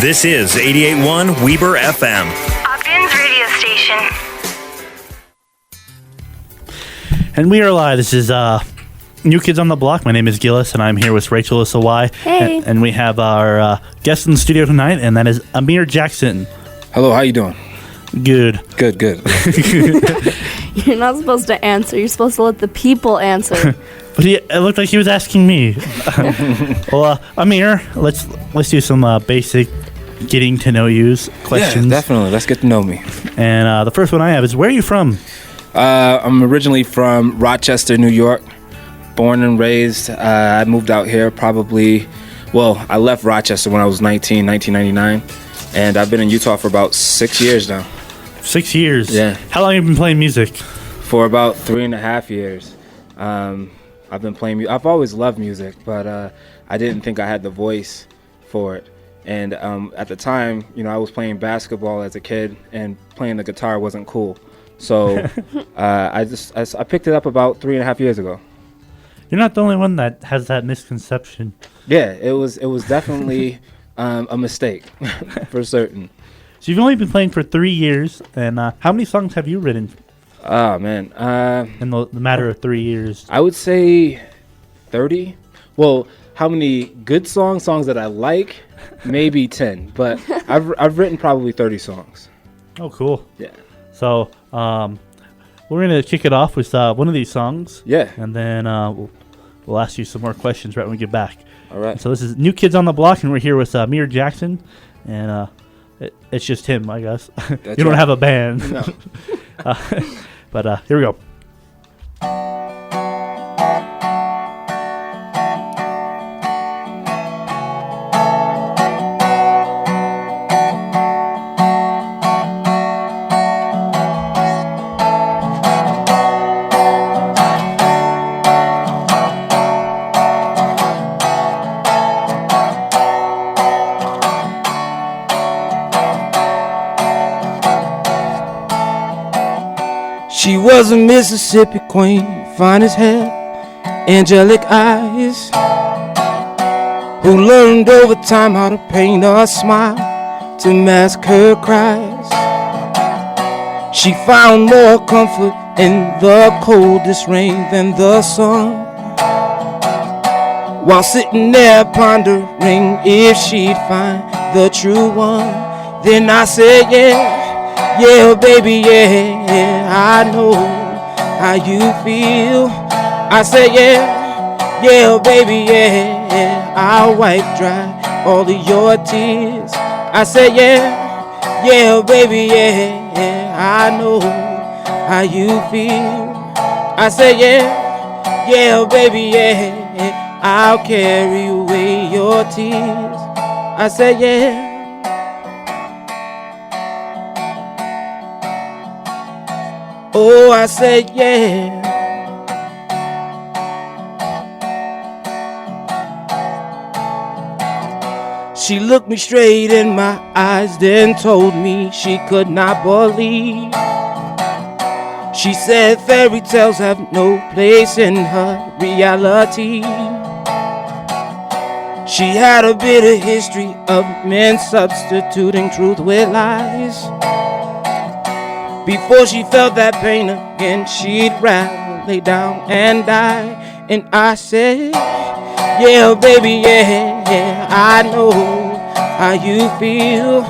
This is 88.1 Weber FM. Ogden's radio station. And we are live. This is New Kids on the Block. My name is Gillis, and I'm here with Raychel Sawai. Hey. And we have our guest in the studio tonight, and that is Amir Jackson. Hello, how you doing? Good. Good. You're not supposed to answer. You're supposed to let the people answer. But it looked like he was asking me. Well, Amir, let's do some basic getting to know yous questions. Yeah, definitely. Let's get to know me. And the first one I have is, where are you from? I'm originally from Rochester, New York. Born and raised. I moved out here I left Rochester when I was 1999. And I've been in Utah for about 6 years now. 6 years? Yeah. How long have you been playing music? For about 3.5 years. I've been playing I've always loved music, but I didn't think I had the voice for it. And at the time, I was playing basketball as a kid, and playing the guitar wasn't cool. So I picked it up about 3.5 years ago. You're not the only one that has that misconception. Yeah, it was definitely a mistake, for certain. So you've only been playing for 3 years, and how many songs have you written? Oh, man. In the matter of 3 years. I would say 30. Well, how many good songs that I like? Maybe 10. But I've written probably 30 songs. Oh, cool. Yeah. So we're going to kick it off with one of these songs. Yeah. And then we'll ask you some more questions right when we get back. All right. So this is New Kids on the Block, and we're here with Amir Jackson. And it's just him, I guess. You don't have a band. No. But here we go. She was a Mississippi queen, fine as hair, angelic eyes, who learned over time how to paint a smile to mask her cries. She found more comfort in the coldest rain than the sun, while sitting there pondering if she'd find the true one. Then I said, yeah, baby, yeah, I know how you feel. I said, yeah, baby, yeah, I'll wipe dry all of your tears. I said, yeah, baby, yeah, I know how you feel. I said, yeah, baby, yeah, I'll carry away your tears. I said, yeah. Oh, I said, yeah. She looked me straight in my eyes, then told me she could not believe. She said fairy tales have no place in her reality. She had a bitter history of men substituting truth with lies. Before she felt that pain again, she'd rather lay down and die. And I said, yeah, baby, yeah, I know how you feel.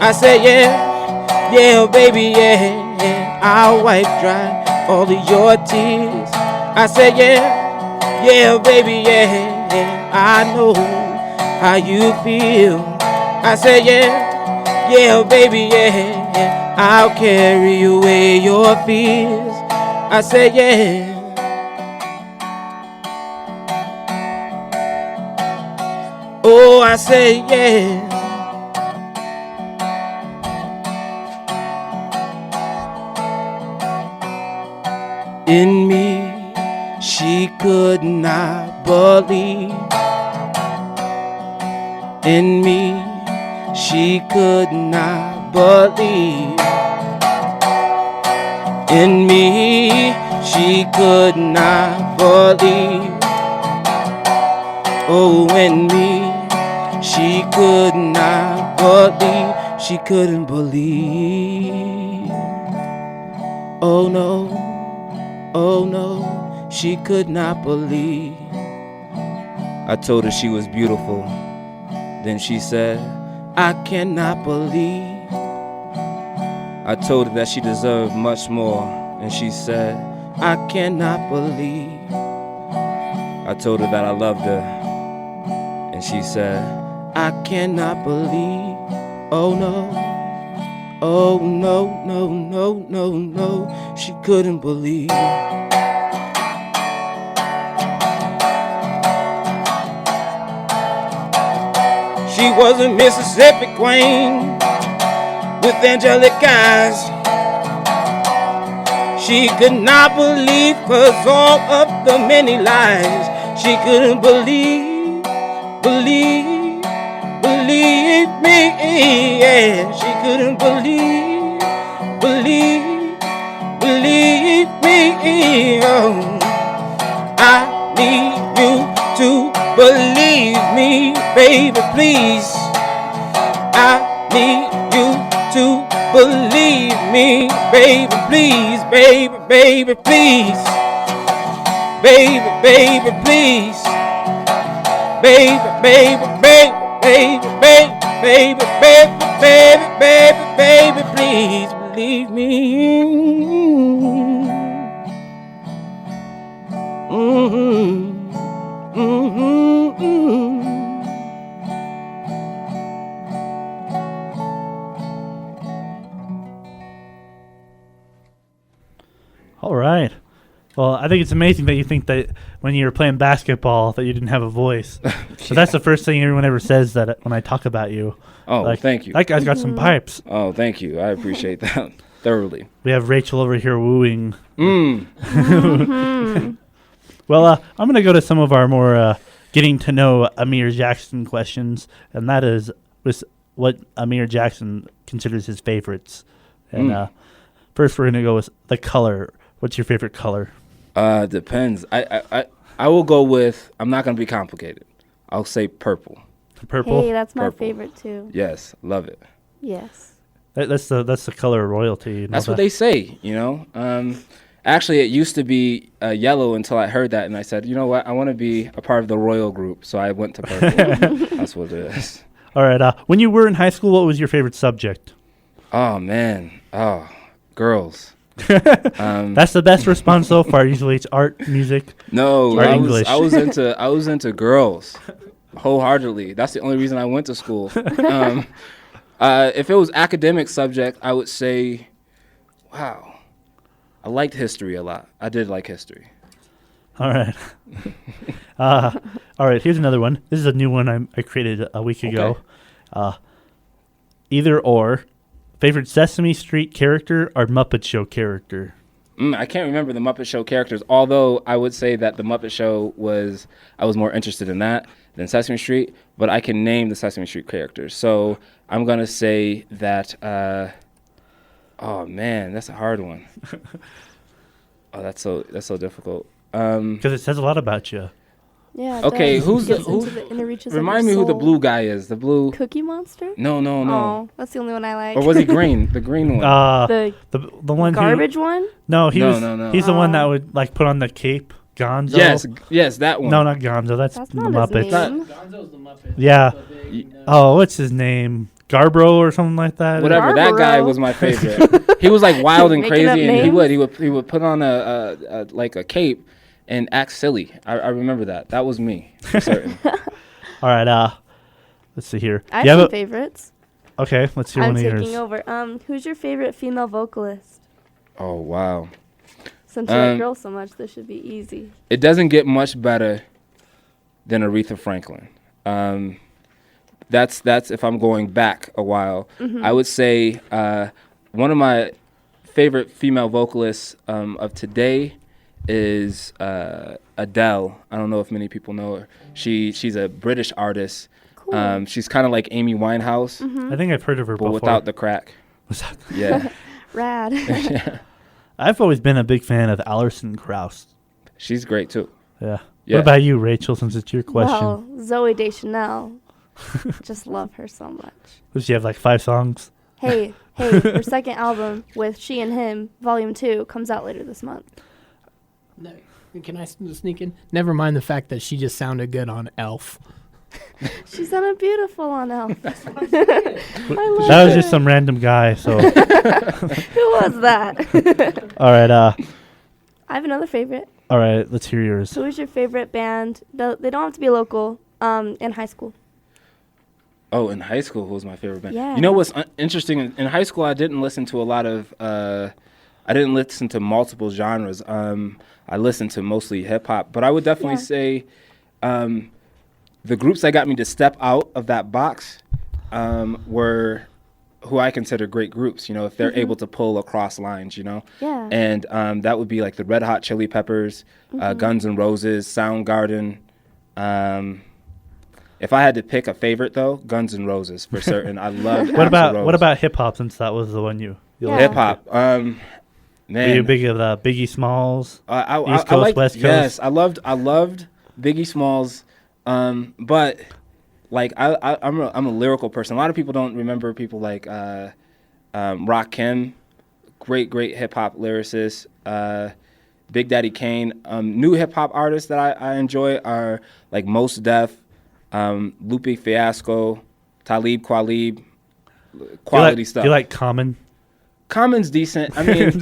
I said, yeah, baby, yeah, I'll wipe dry all of your tears. I said, yeah, baby, yeah, I know how you feel. I said, yeah, baby, yeah, I'll carry away your fears. I said, yeah. Oh, I said, yeah. In me, she could not believe. In me, she could not believe. In me, she could not believe. Oh, in me, She could not believe, she couldn't believe. Oh no, she could not believe. I told her she was beautiful. Then she said, I cannot believe. I told her that she deserved much more. And she said, I cannot believe. I told her that I loved her. And she said, I cannot believe. Oh no, she couldn't believe. She was a Mississippi queen with angelic eyes. She could not believe, 'cause all of the many lies. She couldn't believe me, yeah. She couldn't believe me, oh. I need you to believe me, baby, please. I need you to believe me, baby, please, baby, please. Baby, please. Baby, please believe me. All right. Well, I think it's amazing that you think that when you were playing basketball that you didn't have a voice. So that's the first thing everyone ever says that when I talk about you. Oh, like, thank you. That guy's got some pipes. Oh, thank you. I appreciate that thoroughly. We have Raychel over here wooing. Well, I'm going to go to some of our more getting to know Amir Jackson questions, and that is what Amir Jackson considers his favorites. And first we're going to go with the color. What's your favorite color? Depends. I will go with, I'm not going to be complicated. I'll say purple. Purple? Hey, that's my Purple. favorite too. Yes, love it. Yes. That's the color of royalty. You know That's what that? they say, you know. Actually, it used to be yellow until I heard that, and I said, you know what, I want to be a part of the royal group, so I went to purple. That's what it is. All right. When you were in high school, what was your favorite subject? Oh, man. Oh, girls. That's the best response so far. Usually it's art, music. No, or I English. was into girls wholeheartedly. That's the only reason I went to school. If it was academic subject, I would say, wow, I liked history a lot. I did like history. All right. All right, here's another one. This is a new one I created a week ago. Either or, favorite Sesame Street character or Muppet Show character? I can't remember the Muppet Show characters, although I would say that the Muppet Show I was more interested in that than Sesame Street, but I can name the Sesame Street characters. So I'm going to say that, oh man, that's a hard one. Oh, that's so difficult. Because it says a lot about you. Yeah. Okay, who's the inner reaches remind of me your who the soul. blue guy is. The blue Cookie Monster? No. Oh, that's the only one I like. Or was he green? The green one. the one garbage one? No, No. He's the one that would like put on the cape. Gonzo. Yes, that one. No, not Gonzo. That's the not his Muppets. name. Gonzo's the Muppet. Yeah. Oh, what's his name? Garbro or something like that. Whatever. That guy was my favorite. He was like wild and Making crazy, up and he names? would put on a like a cape and act silly. I remember that. That was me, for certain. All right. Let's see here. I You have have some favorites. Okay, let's hear I'm one of taking yours. over. Who's your favorite female vocalist? Oh wow. Since you're a girl so much, this should be easy. It doesn't get much better than Aretha Franklin. That's if I'm going back a while. I would say one of my favorite female vocalists of today is Adele. I don't know if many people know her. She's a British artist. Cool. She's kind of like Amy Winehouse, I think I've heard of her but before. without the crack. Yeah. Rad. Yeah. I've always been a big fan of Alison Krauss. She's great too. Yeah. Yeah. What about you, Rachel, since it's your question? Well, Zoe Deschanel. Just love her so much. Does she have like 5 songs? Hey, her second album with She and Him, Volume 2, comes out later this month. No, can I sneak in? Never mind the fact that she just sounded good on Elf. She sounded beautiful on Elf. That was just some random guy. So Who was that? all right, I have another favorite. all right. Let's hear yours. Who is your favorite band? They don't have to be local. In high school. Oh, in high school, who was my favorite band? Yeah. You know what's interesting? In high school, I didn't listen to a lot of. I didn't listen to multiple genres. I listened to mostly hip hop, but I would definitely say the groups that got me to step out of that box were who I consider great groups. You know, if they're able to pull across lines, you know. Yeah. And that would be like the Red Hot Chili Peppers, Guns N' Roses, Soundgarden. If I had to pick a favorite, though, Guns N' Roses for certain. I loved. What Axl Rose. about hip hop? Since that was the one you Yeah. Hip hop? Man, Were you big of Biggie Smalls? East Coast, liked, West Coast? Yes, I loved Biggie Smalls, but like I'm a lyrical person. A lot of people don't remember people like Rakim, great hip hop lyricist. Big Daddy Kane. New hip hop artists that I enjoy are like Mos Def, Lupe Fiasco, Talib Kweli, quality stuff. Do you like Common? Common's decent. I mean,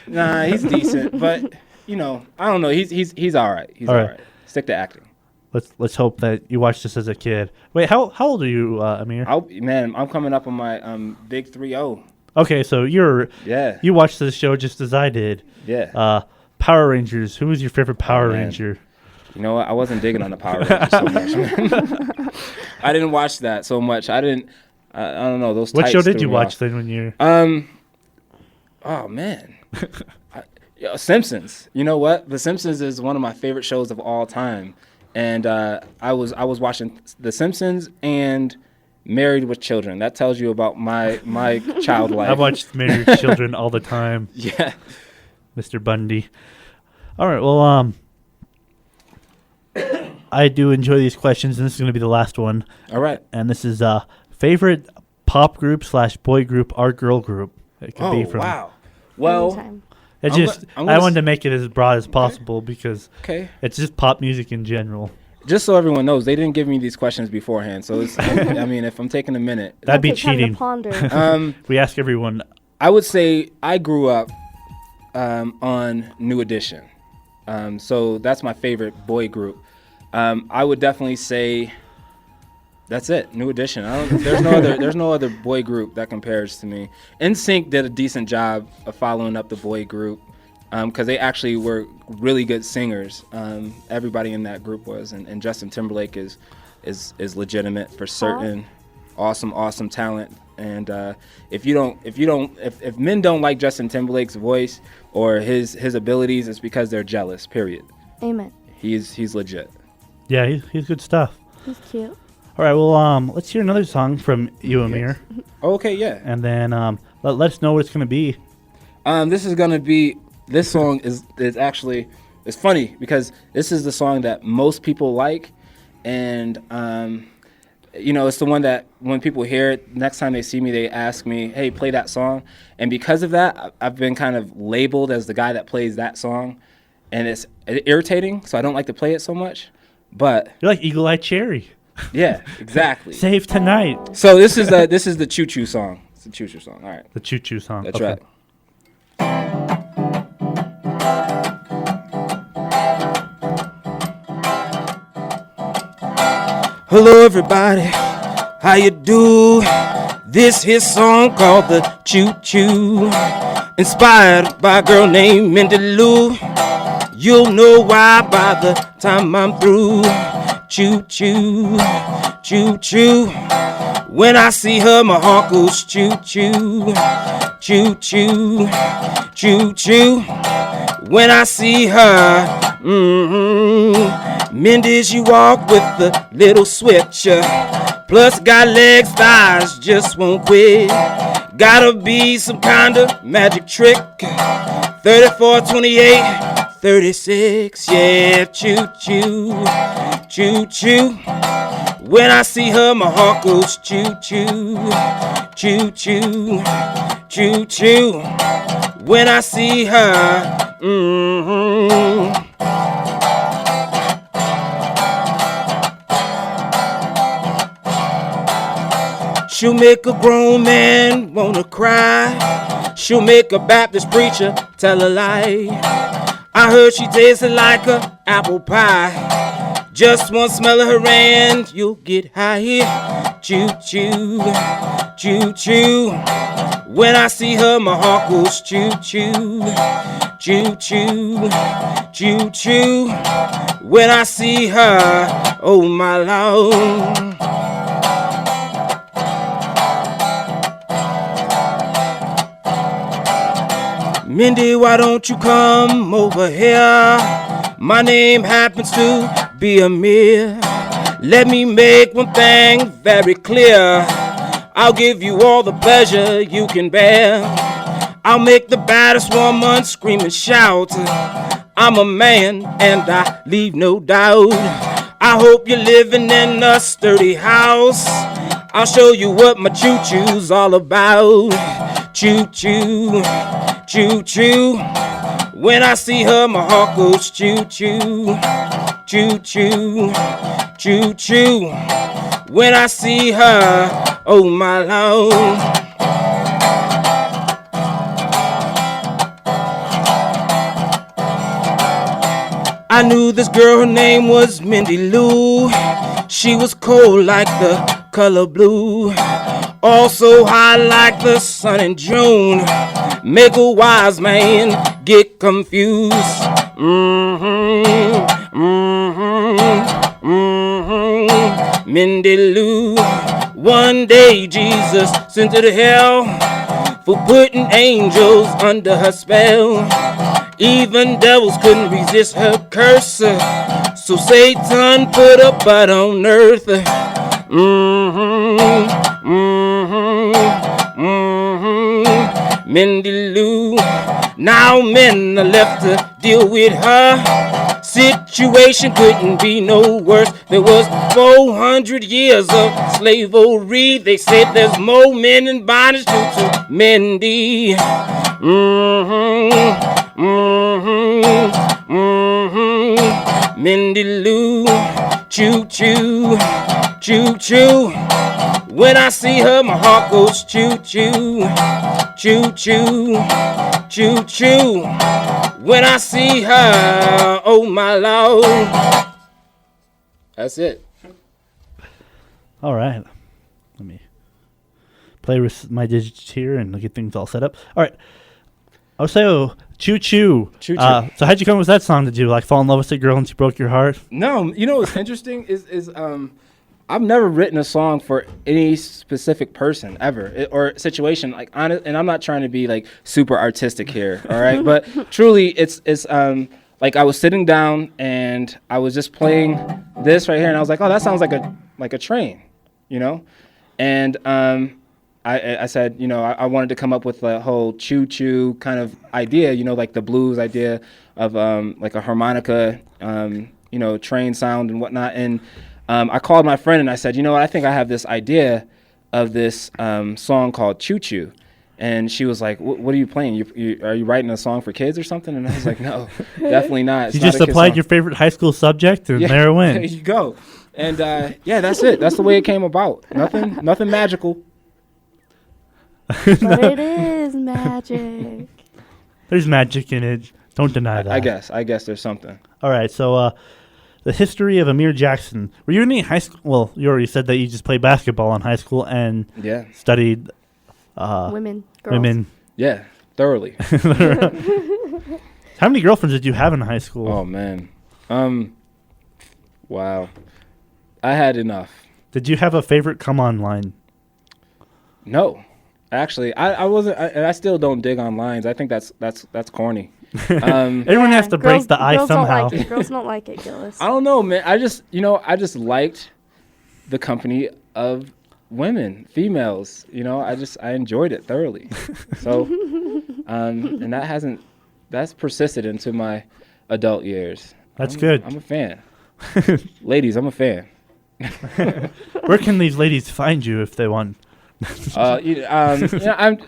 nah, he's decent, but you know, I don't know. He's all right. He's all right. Stick to acting. Let's hope that you watched this as a kid. Wait, how old are you, Amir? I'm coming up on my big 3-0. Okay, so you watched this show just as I did. Yeah. Power Rangers. Who was your favorite Power Ranger? You know what? I wasn't digging on the Power Rangers so much, man. I didn't watch that so much. I don't know those. What tights show did threw you me watch off. then when you? Oh man. Simpsons. You know what? The Simpsons is one of my favorite shows of all time, and I was watching The Simpsons and Married with Children. That tells you about my child life. I watched Married with Children all the time. Yeah. Mr. Bundy. All right. Well, I do enjoy these questions, and this is going to be the last one. All right. And this is favorite pop group / boy group or girl group. It could be from. Wow. Well, Anytime. It's I'm just gonna I wanted to make it as broad as possible because okay. it's just pop music in general. Just so everyone knows, they didn't give me these questions beforehand. So it's, I mean, if I'm taking a minute, That'd be Take time to cheating. ponder. We ask everyone. I would say I grew up on New Edition. So that's my favorite boy group. I would definitely say that's it, New Edition. There's no other boy group that compares to me. NSYNC did a decent job of following up the boy group because they actually were really good singers. Everybody in that group was, and Justin Timberlake is legitimate for certain. Awesome talent. And if men don't like Justin Timberlake's voice or his abilities, it's because they're jealous. Period. Amen. He's legit. Yeah, he's good stuff. He's cute. All right, well, let's hear another song from you, Amir, Okay, yeah. and then let us know what it's gonna be. This song is actually, it's funny because this is the song that most people like, and it's the one that when people hear it, next time they see me, they ask me, hey, play that song. And because of that, I've been kind of labeled as the guy that plays that song, and it's irritating, so I don't like to play it so much. But You're like Eagle Eye Cherry. yeah, exactly. Save tonight. So this is the Choo Choo song. It's the Choo Choo song. All right. The Choo Choo song. That's Okay. right. Hello everybody, how you do? This here song called the Choo Choo, inspired by a girl named Mindy Lou. You'll know why by the time I'm through. Choo choo, choo choo. When I see her, my heart goes choo choo, choo choo, choo choo. When I see her, Mindy, she walk with a little switcher. Plus got legs, thighs, just won't quit. Gotta be some kind of magic trick. 34, 28, 36, yeah, choo choo, choo choo. When I see her, my heart goes choo-choo, choo-choo, choo-choo. When I see her, she'll make a grown man wanna cry. She'll make a Baptist preacher tell a lie. I heard she tasted like a apple pie. Just one smell of her and you'll get high. Choo-choo, choo-choo. When I see her, my heart goes choo-choo, choo-choo, choo-choo. When I see her, oh my Lord. Mindy, why don't you come over here? My name happens to be Amir. Let me make one thing very clear. I'll give you all the pleasure you can bear. I'll make the baddest woman scream and shout. I'm a man and I leave no doubt. I hope you're living in a sturdy house. I'll show you what my choo-choo's all about. Choo-choo, choo-choo. When I see her, my heart goes choo-choo, choo-choo, choo-choo. When I see her, oh my Lord. I knew this girl, her name was Mindy Lou. She was cold like the color blue, also high like the sun in June. Make a wise man get confused. Mindy Lou. One day Jesus sent her to hell for putting angels under her spell. Even devils couldn't resist her curse, so Satan put a butt on earth. Mindy Lou. Now men are left to deal with her. Situation couldn't be no worse. There was 400 years of slavery. They said there's more men in bondage due to Mindy. Mindy Lou. Choo-choo, choo-choo. When I see her, my heart goes choo-choo, choo-choo, choo-choo. When I see her, oh my Lord. That's it. All right. Let me play with my digits here and get things all set up. All right. I'll say, Choo Choo. Choo Choo. So how'd you come with that song? Did you like fall in love with the girl and she broke your heart? No, you know what's interesting is I've never written a song for any specific person ever or situation. Like honest, and I'm not trying to be like super artistic here, all right? But truly, it's like I was sitting down and I was just playing this right here, and I was like, oh, that sounds like a train, you know? And I said, you know, I wanted to come up with a whole choo-choo kind of idea, you know, like the blues idea of like a harmonica, you know, train sound and whatnot. And I called my friend and I said, you know what, I think I have this idea of this song called Choo Choo. And she was like, what are you playing? Are you writing a song for kids or something? And I was like, no, definitely not. It's you not just applied your favorite high school subject and there it went. There you go. And yeah, that's it. That's the way it came about. Nothing magical. But it is magic. There's magic in it. Don't deny that. I guess there's something. All right, so the history of Amir Jackson. Were you in any high school? Well, you already said that you just played basketball in high school and studied Women. Yeah, thoroughly. How many girlfriends did you have in high school? Oh man, wow, I had enough. Did you have a favorite come on line? No, actually, I wasn't. I still don't dig on lines. I think that's corny. Everyone has to break the ice somehow. Girls don't like it, Gillis. I don't know, man. I just liked the company of women, females. You know, I enjoyed it thoroughly. So, and that's persisted into my adult years. That's good. I'm a fan. Ladies, I'm a fan. Where can these ladies find you if they want? I'm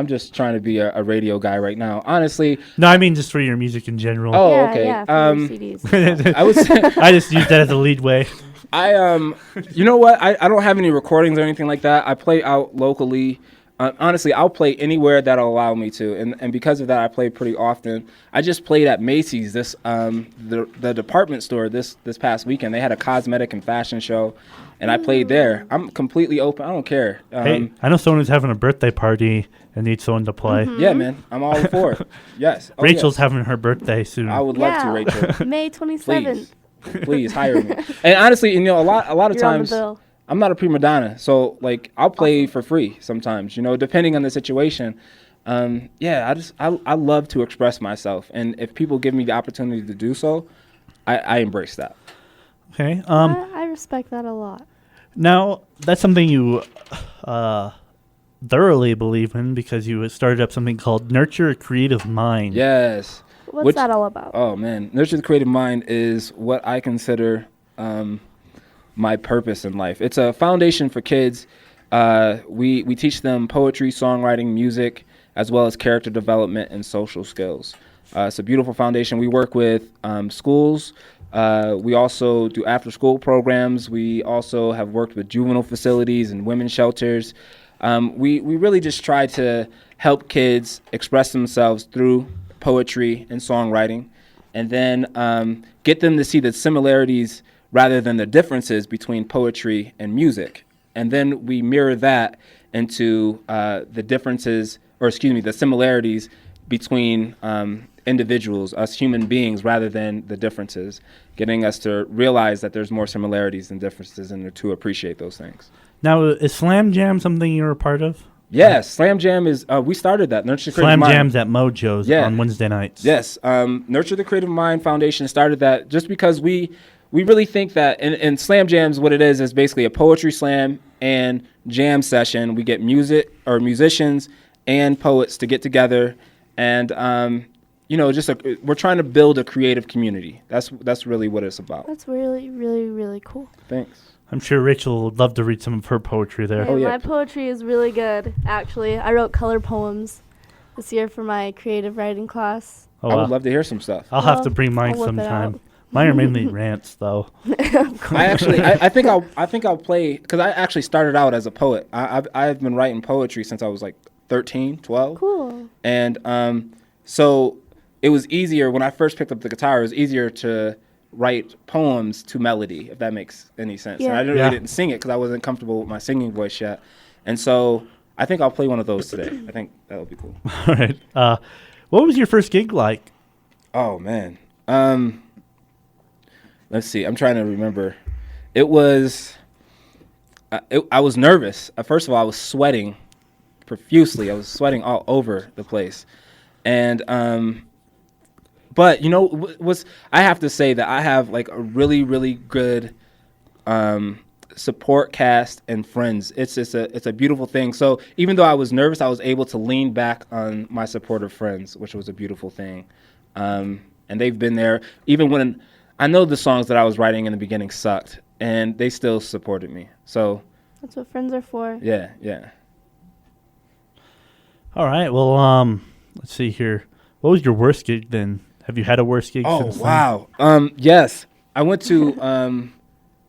just trying to be a radio guy right now. Honestly. No, I mean just for your music in general. Oh, Yeah, okay. yeah, for your CDs. I would say I just use that as a lead way. you know what? I don't have any recordings or anything like that. I play out locally. Honestly, I'll play anywhere that'll allow me to, and because of that, I play pretty often. I just played at Macy's, the department store this past weekend. They had a cosmetic and fashion show, and I played there. I'm completely open. I don't care. Hey, I know someone who's having a birthday party and needs someone to play. Yeah, man, I'm all for it. Yes. Oh, Rachel's yes. having her birthday soon. I would love to, Rachel. May 27th. Please hire me. And honestly, a lot of You're on the times. bill. I'm not a prima donna, so like I'll play for free sometimes, depending on the situation. I love to express myself, and if people give me the opportunity to do so, I embrace that. Okay. I respect that a lot. Now that's something you thoroughly believe in because you started up something called Nurture a Creative Mind. Yes. What's that all about? Oh man, Nurture the Creative Mind is what I consider my purpose in life. It's a foundation for kids. We teach them poetry, songwriting, music, as well as character development and social skills. It's a beautiful foundation. We work with schools. We also do after-school programs. We also have worked with juvenile facilities and women's shelters. We really just try to help kids express themselves through poetry and songwriting, and then get them to see the similarities rather than the differences between poetry and music. And then we mirror that into the similarities between individuals, us human beings, rather than the differences, getting us to realize that there's more similarities than differences and to appreciate those things. Now, is Slam Jam something you're a part of? Yes, Slam Jam is, we started that. Nurture the Creative Slam Mind. Jam's at Mojo's on Wednesday nights. Yes, Nurture the Creative Mind Foundation started that just because we really think that, and Slam Jam's what it is basically a poetry slam and jam session. We get musicians and poets to get together, and we're trying to build a creative community. That's really what it's about. That's really, really, really cool. Thanks. I'm sure Rachel would love to read some of her poetry there. Hey, my poetry is really good, actually. I wrote color poems this year for my creative writing class. Oh, I would love to hear some stuff. I'll have to bring mine I'll whip it sometime. out. Mine are mainly rants, though. I think I'll play, because I actually started out as a poet. I've been writing poetry since I was like 13, 12. Cool. And so it was easier when I first picked up the guitar. It was easier to write poems to melody, if that makes any sense. Yeah. And I really didn't sing it because I wasn't comfortable with my singing voice yet. And so I think I'll play one of those today. I think that would be cool. All right. What was your first gig like? Oh man. Let's see. I'm trying to remember. It was. I was nervous. First of all, I was sweating profusely. I was sweating all over the place, and but I have to say that I have like a really, really good support cast and friends. It's a beautiful thing. So even though I was nervous, I was able to lean back on my supportive friends, which was a beautiful thing. And they've been there even when I know the songs that I was writing in the beginning sucked, and they still supported me. So that's what friends are for. Yeah. All right. Well, let's see here. What was your worst gig then? Have you had a worse gig since wow. Yes. I went to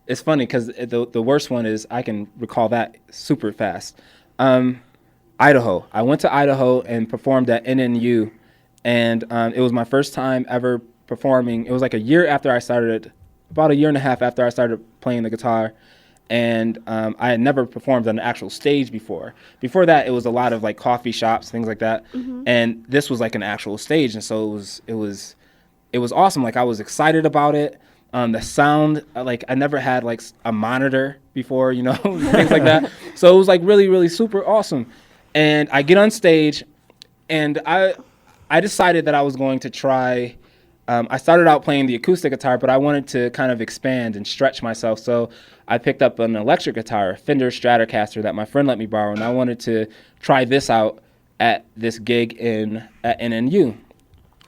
it's funny because the worst one is I can recall that super fast. Idaho. I went to Idaho and performed at NNU, and it was my first time ever performing. It was like about a year and a half after I started playing the guitar, and I had never performed on an actual stage before. Before that, it was a lot of like coffee shops, things like that, and this was like an actual stage, and so it was awesome. Like I was excited about it. The sound, like I never had like a monitor before, things like that. So it was like really, really super awesome. And I get on stage, and I decided that I was going to try. I started out playing the acoustic guitar, but I wanted to kind of expand and stretch myself. So I picked up an electric guitar, a Fender Stratocaster that my friend let me borrow, and I wanted to try this out at this gig at NNU.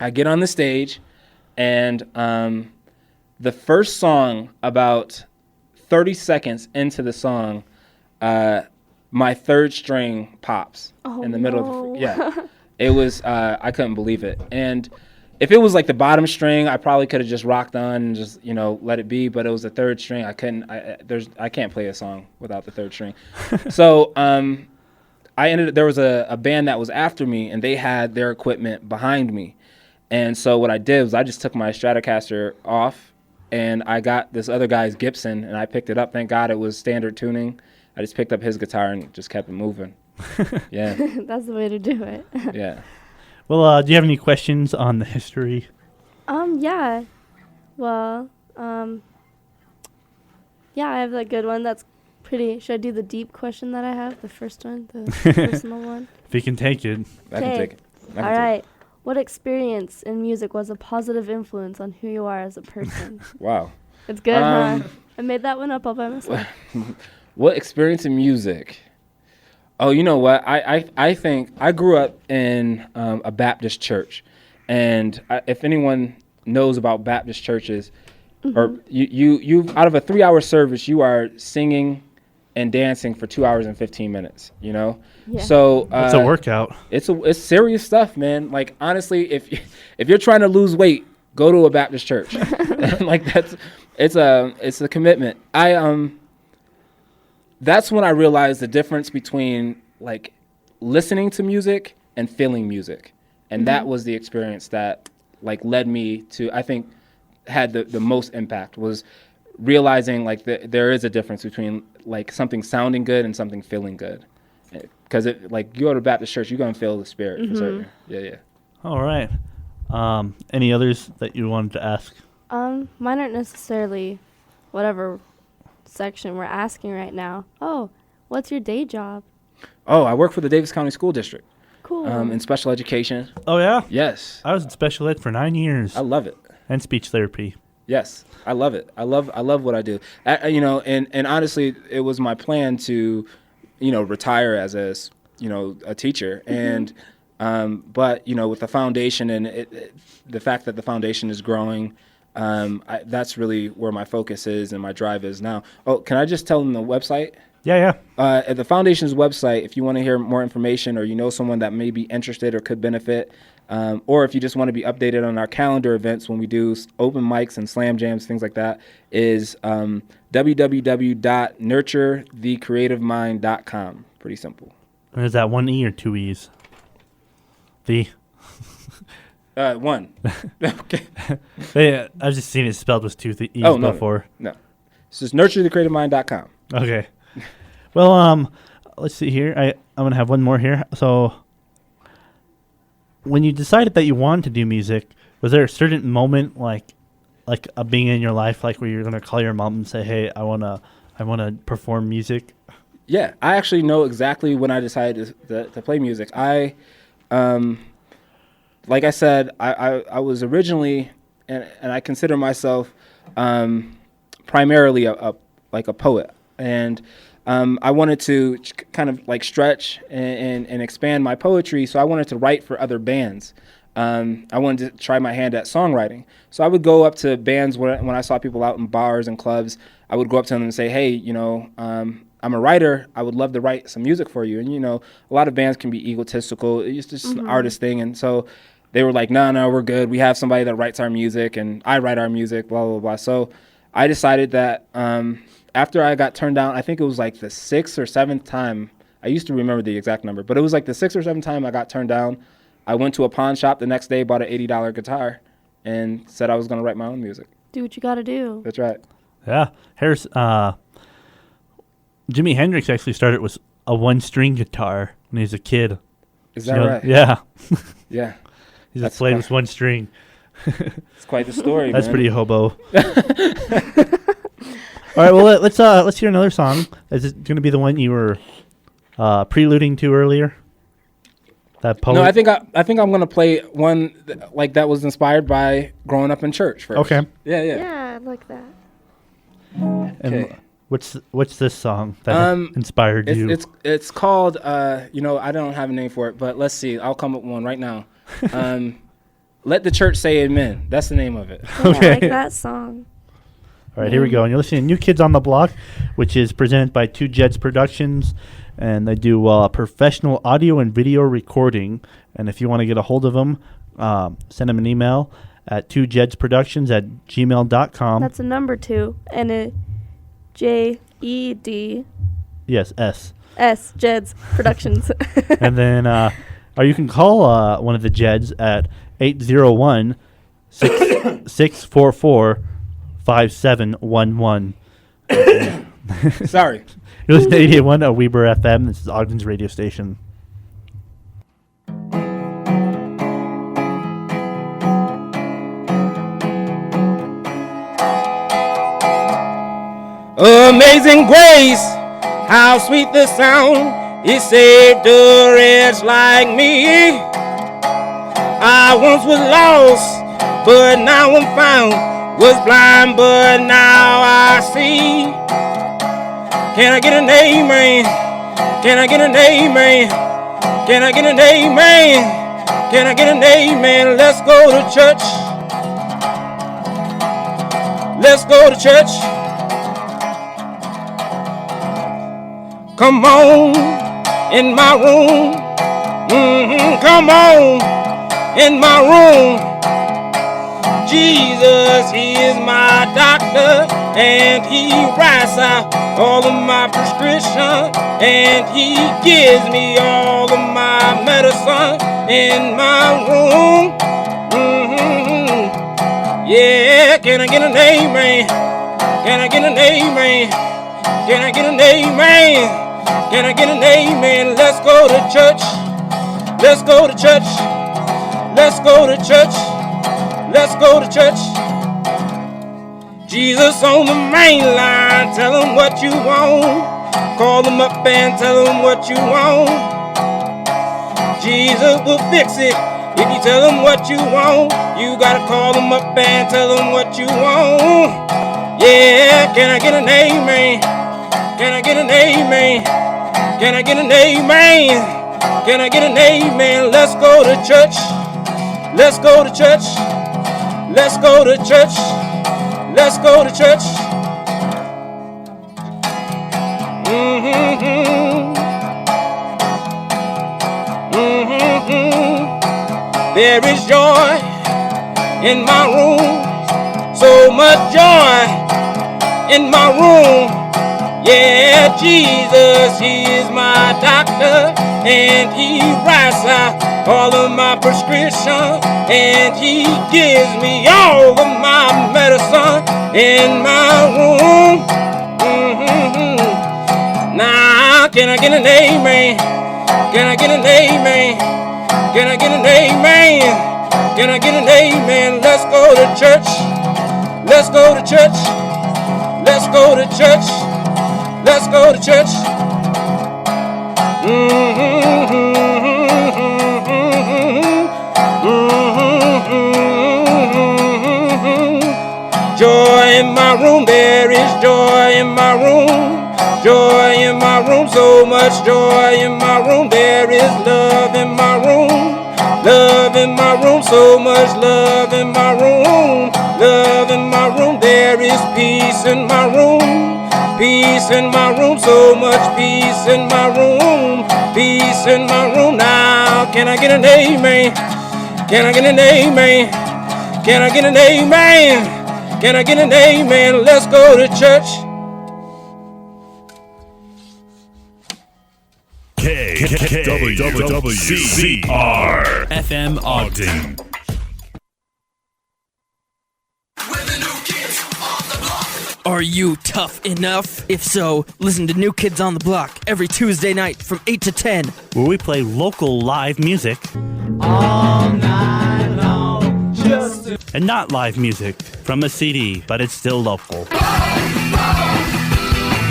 I get on the stage, and the first song, about 30 seconds into the song, my third string pops in the middle of the It was I couldn't believe it. And if it was like the bottom string, I probably could have just rocked on and just, you know, let it be. But it was the third string. I can't play a song without the third string. So there was a band that was after me, and they had their equipment behind me. And so what I did was I just took my Stratocaster off, and I got this other guy's Gibson, and I picked it up. Thank God it was standard tuning. I just picked up his guitar and just kept it moving. Yeah. That's the way to do it. Yeah. Well, do you have any questions on the history? Yeah. Well, yeah, I have a good one. That's pretty. Should I do the deep question that I have? The first one, the personal one? If you can take it. I can take it. All right. What experience in music was a positive influence on who you are as a person? Wow. It's good, huh? I made that one up all by myself. What experience in music? Oh, you know what? I think I grew up in a Baptist church, and if anyone knows about Baptist churches, or you out of a 3-hour service, you are singing and dancing for 2 hours and 15 minutes. You know, so it's a workout. It's serious stuff, man. Like honestly, if you're trying to lose weight, go to a Baptist church. Like it's a commitment. That's when I realized the difference between like listening to music and feeling music. And that was the experience that like led me to, I think, had the most impact, was realizing like there is a difference between like something sounding good and something feeling good. Because like you go to Baptist church, you're going to feel the spirit for certain. Yeah. All right. Any others that you wanted to ask? Mine aren't necessarily whatever section we're asking right now. Oh, what's your day job? Oh, I work for the Davis County School District. Cool. In special education. Oh yeah? Yes. I was in special ed for 9 years. I love it. And speech therapy. Yes, I love it. I love what I do. You know, and honestly, it was my plan to, you know, retire as a teacher. And but you know, with the foundation and the fact that the foundation is growing, that's really where my focus is and my drive is now. Oh, can I just tell them the website? Yeah. At the foundation's website, if you want to hear more information, or you know someone that may be interested or could benefit, or if you just want to be updated on our calendar events when we do open mics and slam jams, things like that, is www.nurturethecreativemind.com. Pretty simple. And is that one E or two E's? One. Okay. I've just seen it spelled with two E's before. No. It's just nurturethecreativemind.com. Okay. Well, let's see here. I'm going to have one more here. So when you decided that you wanted to do music, was there a certain moment like a being in your life, like where you're going to call your mom and say, hey, I want to perform music? Yeah, I actually know exactly when I decided to play music. Like I said, I was originally, and I consider myself primarily a poet. And I wanted to kind of like stretch and expand my poetry, so I wanted to write for other bands. I wanted to try my hand at songwriting. So I would go up to bands when I saw people out in bars and clubs. I would go up to them and say, hey, you know, I'm a writer. I would love to write some music for you. And, you know, a lot of bands can be egotistical. It's just an artist thing. And so they were like, no, we're good. We have somebody that writes our music, and I write our music, blah, blah, blah. So I decided that after I got turned down, I think it was like the 6th or 7th time. I used to remember the exact number, but it was like the 6th or 7th time I got turned down. I went to a pawn shop the next day, bought an $80 guitar, and said I was going to write my own music. Do what you got to do. That's right. Yeah. Here's Jimi Hendrix actually started with a one-string guitar when he was a kid. Is that right? Yeah. Yeah. He just played with one string. It's quite the story, That's man. pretty hobo. All right, well, let's hear another song. Is it going to be the one you were preluding to earlier? That poet? No, I think I'm going to play one like that was inspired by growing up in church first. Okay. Yeah. Yeah, I like that. And what's this song that inspired you? It's called you know, I don't have a name for it, but let's see. I'll come up with one right now. Let the Church Say Amen. That's the name of it. Yeah, I like that song. All right, here we go. And you're listening to New Kids on the Block, which is presented by Two Jeds Productions. And they do professional audio and video recording. And if you want to get a hold of them, send them an email at twojedsproductions@gmail.com. That's a number 2 and a JED. Yes, S. S, Jeds Productions. And then, or you can call one of the Jeds at 801-644-5711. Sorry. You're listening to 88.1 at Weber FM. This is Ogden's radio station. Amazing grace, how sweet the sound, it saved a wretch like me. I once was lost, but now I'm found, was blind, but now I see. Can I get an amen? Can I get an amen? Can I get an amen? Can I get an amen? Let's go to church. Let's go to church. Come on in my room. Come on in my room. Jesus, he is my doctor, and he writes out all of my prescription, and he gives me all of my medicine in my room. Yeah, can I get an amen? Can I get an amen? Can I get an amen? Can I get an amen? Let's go to church. Let's go to church. Let's go to church. Let's go to church. Jesus on the main line, tell him what you want. Call him up and tell him what you want. Jesus will fix it if you tell him what you want. You gotta call him up and tell him what you want. Yeah, can I get an amen? Can I get an amen? Can I get an amen? Can I get an amen? Let's go to church. Let's go to church. Let's go to church. Let's go to church. There is joy in my room. So much joy in my room. Yeah, Jesus, he is my doctor, and he writes out all of my prescription, and he gives me all of my medicine in my room. Now, can I get an amen? Can I get an amen? Can I get an amen? Can I get an amen? Let's go to church. Let's go to church. Let's go to church. Let's go to church. Joy in my room, there is joy in my room. Joy in my room, so much joy in my room. There is love in my room. Love in my room, so much love in my room. Love in my room, there is peace in my room. Peace in my room, so much peace in my room. Peace in my room. Now, can I get an amen? Can I get an amen? Can I get an amen? Can I get an amen? Let's go to church. KWWCR FM Ogden. Are you tough enough? If so, listen to New Kids on the Block every Tuesday night from 8 to 10. Where we play local live music. All night long, and not live music from a CD, but it's still local.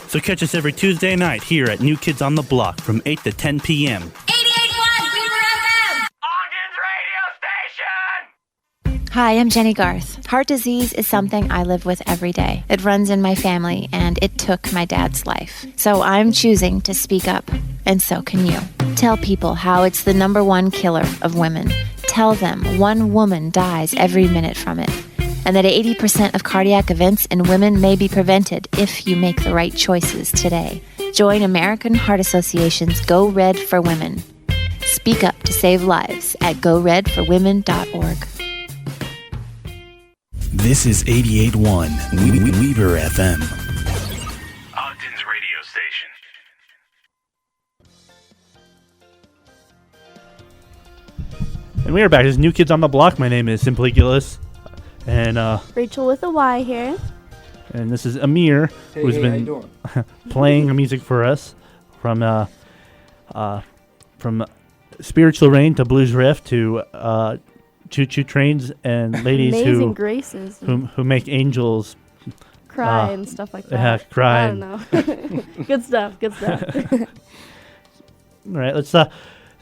So catch us every Tuesday night here at New Kids on the Block from 8 to 10 p.m. 88.1 Weber FM! Ogden's radio station! Hi, I'm Jenny Garth. Heart disease is something I live with every day. It runs in my family, and it took my dad's life. So I'm choosing to speak up, and so can you. Tell people how it's the #1 killer of women. Tell them one woman dies every minute from it. and that 80% of cardiac events in women may be prevented if you make the right choices today. Join American Heart Association's Go Red for Women. Speak up to save lives at goredforwomen.org. This is 88.1 Weaver FM. Ogden's radio station. And we are back. This is New Kids on the Block. My name is simply Gillis. And Rachel with a Y here. And this is Amir, who's been playing music for us from Spiritual Rain to Blues Riff to Choo Choo Trains and ladies Amazing Graces. who make angels Cry and stuff like that. Yeah, cry. I don't know. Good stuff. Good stuff. All right, let's. This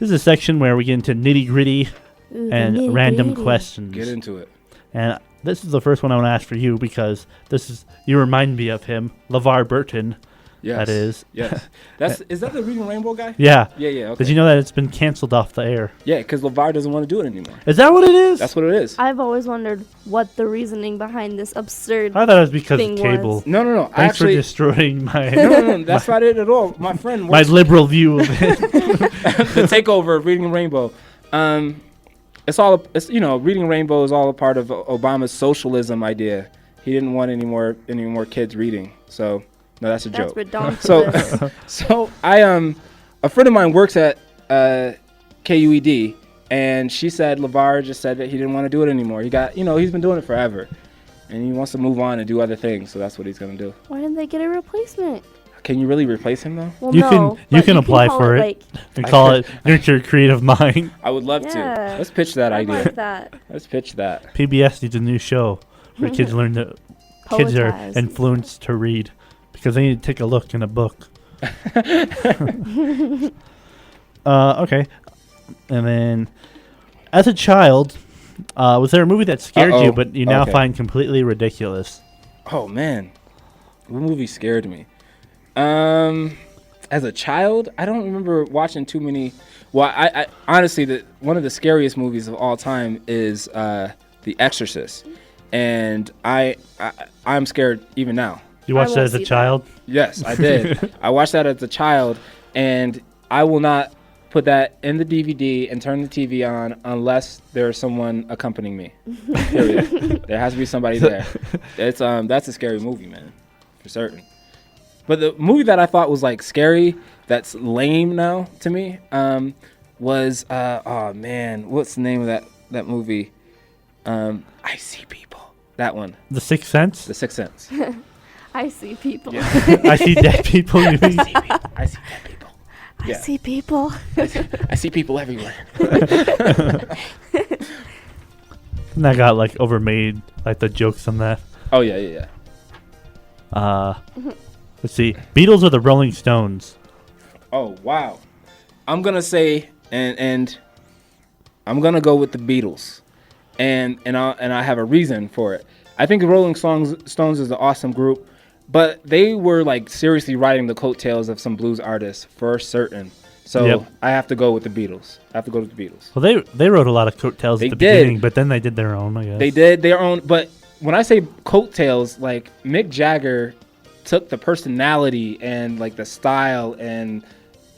is a section where we get into nitty gritty and random questions. Get into it. And this is the first one I want to ask for you because you remind me of him, LeVar Burton. Yes. That is. Yes. Is that the Reading Rainbow guy? Yeah. Yeah. Okay. Did you know that it's been canceled off the air? Yeah, because LeVar doesn't want to do it anymore. Is that what it is? That's what it is. I've always wondered what the reasoning behind this absurd I thought it was because of thing cable. was. No. Thanks for destroying my No. That's not it at all. My friend. my liberal view of it. The takeover of Reading Rainbow. Reading Rainbow is all a part of Obama's socialism idea. He didn't want any more kids reading. So no, that's a joke. Redonkulous. So I a friend of mine works at KUED, and she said LeVar just said that he didn't want to do it anymore. He's been doing it forever, and he wants to move on and do other things. So that's what he's gonna do. Why didn't they get a replacement? Can you really replace him though? Well, you can apply for it and call it Nurture Creative Mind. I would love to. Let's pitch that idea. Like that. Let's pitch that. PBS needs a new show where kids learn to. Kids are influenced to read because they need to take a look in a book. Okay. And then, as a child, was there a movie that scared you but you now find completely ridiculous? Oh, man. What movie scared me? As a child, I don't remember watching too many. Well, I honestly, one of the scariest movies of all time is The Exorcist. And I'm scared even now. You watched that as a child? Yes, I did. I watched that as a child, and I will not put that in the DVD and turn the TV on unless there's someone accompanying me. Period. There has to be somebody there. That's a scary movie, man, for certain. But the movie that I thought was like scary, that's lame now to me, was what's the name of that movie? I See People. That one. The Sixth Sense? The Sixth Sense. I see people. Yeah. I see dead people. You mean? I see dead people. I see people. I see people everywhere. And that got like overmade, like the jokes on that. Oh yeah. Let's see. Beatles or the Rolling Stones? Oh wow. I'm gonna say and I'm gonna go with the Beatles. And I have a reason for it. I think the Rolling Stones is an awesome group, but they were like seriously riding the coattails of some blues artists for certain. So I have to go with the Beatles. Well, they wrote a lot of coattails at the beginning, but then they did their own, I guess. They did their own, but when I say coattails, like Mick Jagger took the personality and like the style and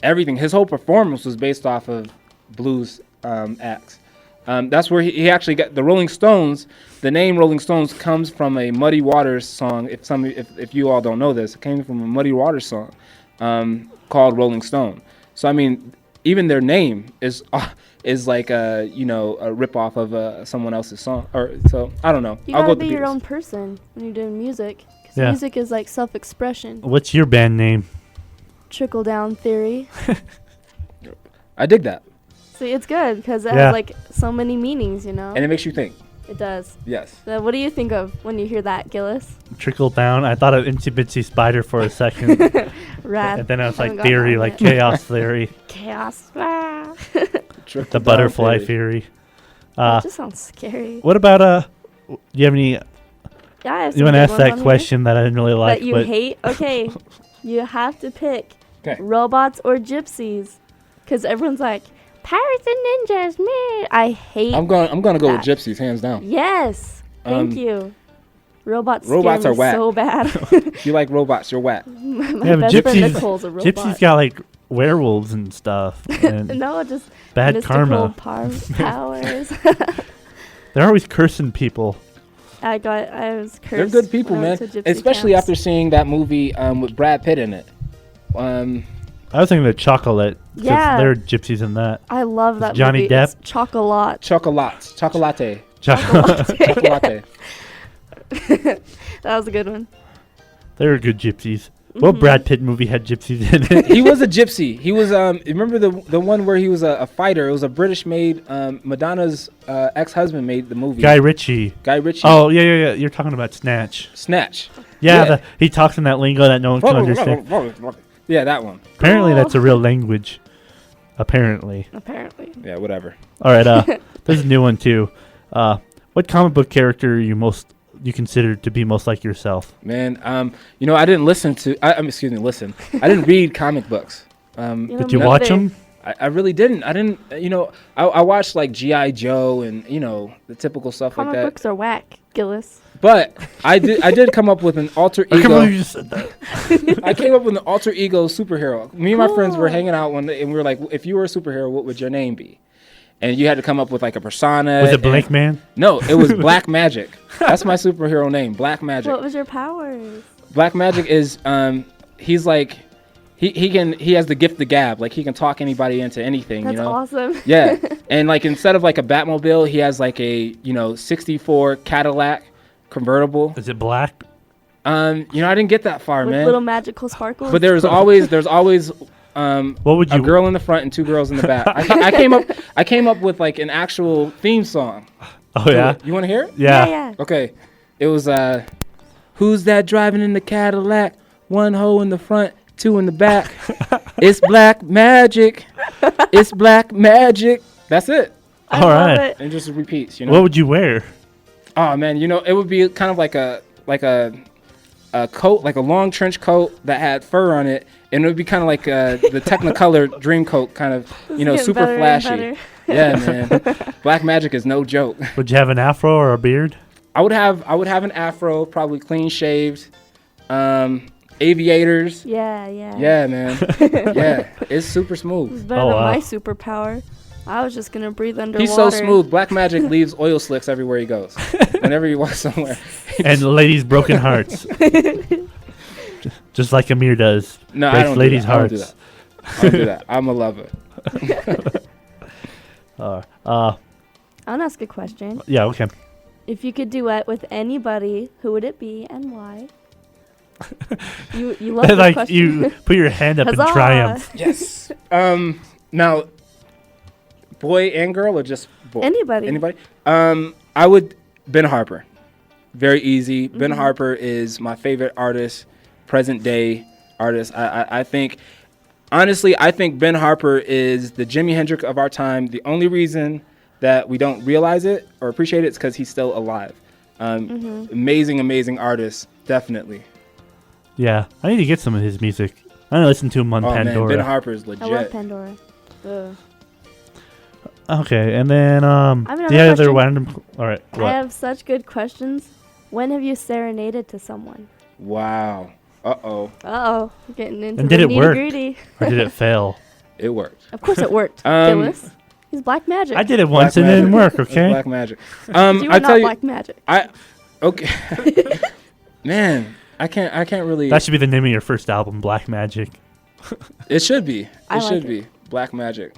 everything. His whole performance was based off of blues acts. That's where he actually got the Rolling Stones. The name Rolling Stones comes from a Muddy Waters song. If you all don't know this, it came from a Muddy Waters song called Rolling Stone. So I mean, even their name is like a ripoff of someone else's song. So I don't know. I'll gotta be your own person when you're doing music. Because music is like self-expression. What's your band name? Trickle Down Theory. I dig that. See, it's good because it has like so many meanings, you know. And it makes you think. It does. Yes. So what do you think of when you hear that, Gillis? Trickle down. I thought of Itsy Bitsy Spider for a second. Rad. And then I was like theory, like chaos theory. Chaos. The butterfly theory. That just sounds scary. What about do you have any? Yeah, I have you want to ask that question that I didn't really like? That you hate? Okay, you have to pick robots or gypsies, because everyone's like. Pirates and ninjas, man. I hate. I'm gonna go with gypsies, hands down. Yes. Thank you. Robots Robots scare are me whack. so bad. If you like robots, you're whack. My Yeah, but best friend gypsies, Nicole's a robot. gypsies got like werewolves and stuff. And No, just bad mystical karma. powers. They're always cursing people. I was cursed. They're good people, when I man. went to gypsy Especially camps. after seeing that movie with Brad Pitt in it. I was thinking of Chocolate. 'cause Yeah. there are gypsies in that. I love that Johnny movie. Depp? It's Chocolat. Chocolate. Chocolate. Chocolate. Chocolate. That was a good one. They were good gypsies. What Mm-hmm. Brad Pitt movie had gypsies in it? He was a gypsy. He was remember the one where he was a fighter? It was a British made Madonna's ex-husband made the movie. Guy Ritchie. Guy Ritchie. Oh, yeah. You're talking about Snatch. Snatch. Yeah, he talks in that lingo that no one can understand. Yeah, that one. Apparently, that's a real language. Apparently. Apparently. Yeah, whatever. All right, this is a new one, too. What comic book character are you consider to be most like yourself? Man, I didn't listen. I didn't read comic books. Did you watch them? I really didn't. I didn't. I watched like G.I. Joe and the typical stuff Comic like that. books are whack, Gillis. But I did come up with an alter I can't ego. believe you just said that. I came up with an alter ego superhero. Me and my friends were hanging out one day, and we were like, "If you were a superhero, what would your name be?" And you had to come up with like a persona. Was it Blank Man? No, it was Black Magic. That's my superhero name, Black Magic. What was your powers? Black Magic is he's like he has the gift of gab. Like he can talk anybody into anything. That's awesome. Yeah, and like instead of like a Batmobile, he has like a 64 Cadillac convertible. Is it black? I didn't get that far, With man. little magical sparkles. But there's always What would a you? girl in the front and two girls in the back. I came up with like an actual theme song. Oh yeah. You want to hear it? Yeah. Okay. It was who's that driving in the Cadillac? One hoe in the front, two in the back. It's Black Magic. It's Black Magic. That's it. I All love right. it. And it just repeats, What would you wear? Oh man, it would be kind of like a coat, like a long trench coat that had fur on it, and it would be kind of like the Technicolor dream coat, kind of Getting super better and flashy. better. Yeah, man. Black Magic is no joke. Would you have an afro or a beard? I would have an afro, probably clean shaved, aviators. Yeah. Yeah, man. Yeah, it's super It's smooth. better Oh, than wow. my superpower. I was just gonna breathe underwater. He's so smooth. Black Magic leaves oil slicks everywhere he goes. Whenever he walks somewhere. And ladies' broken hearts. Just like Amir does. No, I Breaks don't ladies' do that. hearts. I don't do that. I'm a lover. I wanna ask a question. Yeah, okay. If you could duet with anybody, who would it be and why? You love the Like question. you put your hand up in Huzzah! triumph. Yes. Now, boy and girl or just boy? Anybody. Anybody? I would Ben Harper. Very easy. Ben Harper is my favorite artist, present day artist. I think, honestly, I think Ben Harper is the Jimi Hendrix of our time. The only reason that we don't realize it or appreciate it is because he's still alive. Amazing artist, definitely. Yeah, I need to get some of his music. I need to listen to him on Oh Pandora. man, Ben Harper is I love legit. Pandora. Ugh. Okay, and then have the another other question. random. All right, I what? have such good questions. When have you serenaded to someone? Wow. Uh-oh. Uh-oh. Getting into And the did it work? nitty-gritty. Or did it fail? It worked. Of course it worked, Um, Gillis. He's Black Magic. I did it once Black and it didn't Magic. work. It's Okay. Black Magic. You are I not tell you, Black Magic. okay. Man, I can't really. That should be the name of your first album, Black Magic. It should be. I It like should it. be Black Magic.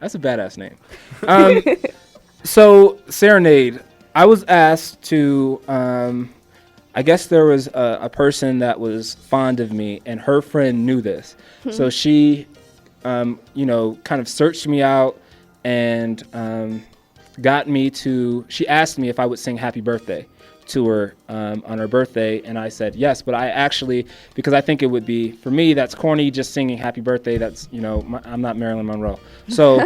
That's a badass name. So Serenade. I was asked to. I guess there was a person that was fond of me, and her friend knew this. So she, kind of searched me out and got me to. She asked me if I would sing "Happy Birthday" to her on her birthday, and I said yes. But I actually, because I think it would be, for me, that's corny, just singing "Happy Birthday." That's I'm not Marilyn Monroe, so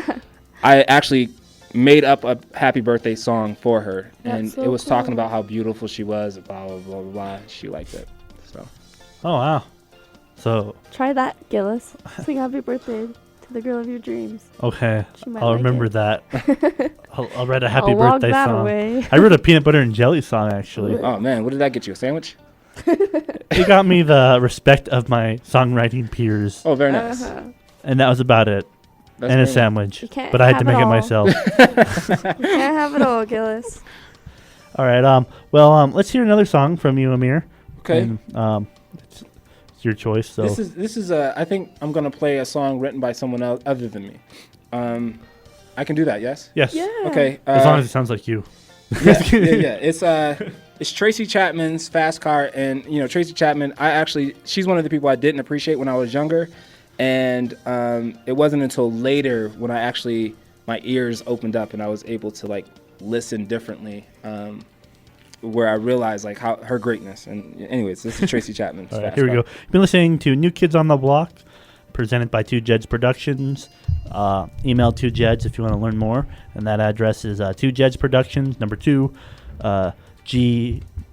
I actually made up a happy birthday song for her, and That's so it was talking cool. about how beautiful she was, blah blah blah blah blah. She liked it, so Oh wow. So Try that, Gillis. Sing happy birthday The girl of your dreams. Okay, She might I'll like remember it. that. I'll write a happy I'll log birthday that song. away. I wrote a peanut butter and jelly song actually. Oh man, what did that get you? A sandwich? It got me the respect of my songwriting peers, Oh, very nice. and that was about it. That's And a very sandwich, You can't but I had to have make it it all. myself. You can't have it all, Gillis. All right. Let's hear another song from you, Amir. Okay. And, it's your choice. So This is I think I'm gonna play a song written by someone else other than me. I can do that. Yes. yes, Yeah. Okay. as long as it sounds like you. yeah. It's Tracy Chapman's Fast Car, and Tracy Chapman. She's one of the people I didn't appreciate when I was younger, and it wasn't until later when my ears opened up and I was able to like listen differently, where I realized like how her greatness. And anyways, this is Tracy Chapman's. All right, Fast here we Car. go. You've been listening to New Kids on the Block, presented by Two Jeds Productions. Email Two Jeds if you want to learn more, and that address is Two Jeds Productions, #2,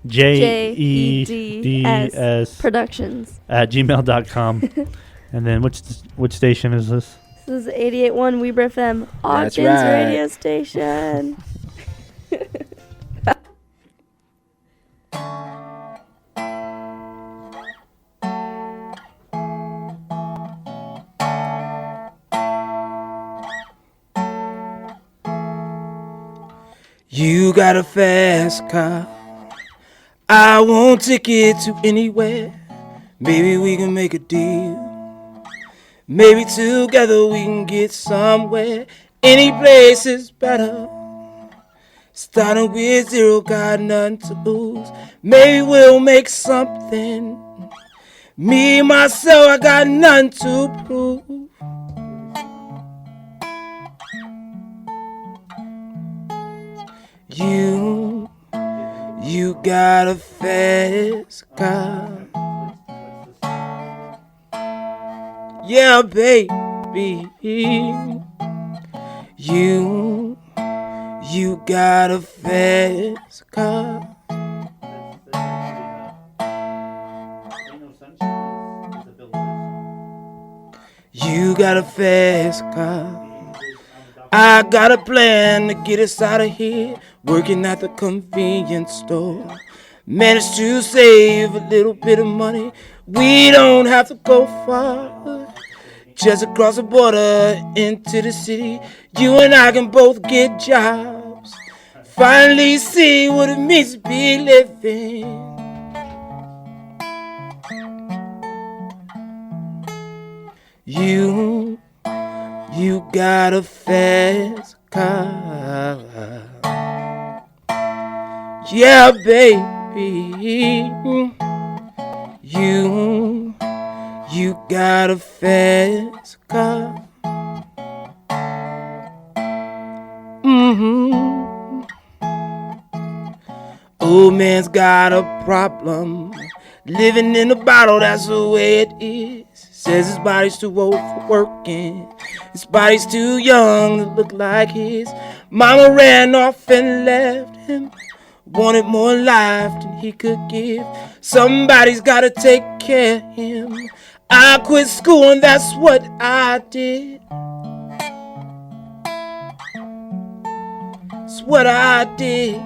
JEDS Productions. @gmail.com. And then which station is this? This is 88.1 Weber FM, That's Ogden's right. radio station. You got a fast car. I want ticket to anywhere. Maybe we can make a deal. Maybe together we can get somewhere. Any place is better. Starting with zero, got nothing to lose. Maybe we'll make something. Me, myself, I got nothing to prove. You got a fast car. Yeah, baby. You got a fast car. You got a fast car. I got a plan to get us out of here. Working at the convenience store. Managed to save a little bit of money. We don't have to go far. Just across the border into the city. You and I can both get jobs. Finally see what it means to be living. You got a fast car. Yeah, baby. You got a fast car. Old man's got a problem. Living in a bottle, that's the way it is. Says his body's too old for working. His body's too young to look like his. Mama ran off and left him. Wanted more life than he could give. Somebody's gotta take care of him. I quit school and that's what I did. It's what I did.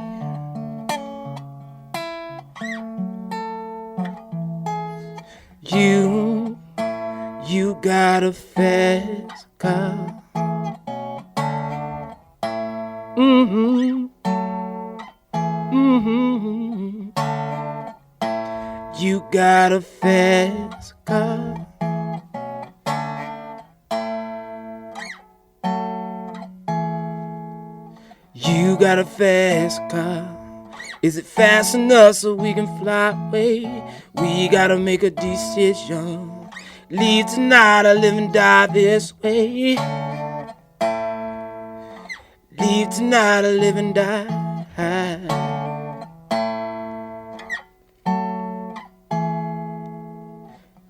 You got a fast car. You got a fast car. You got a fast car. Is it fast enough so we can fly away? We gotta make a decision. Leave tonight or live and die this way. Leave tonight or live and die.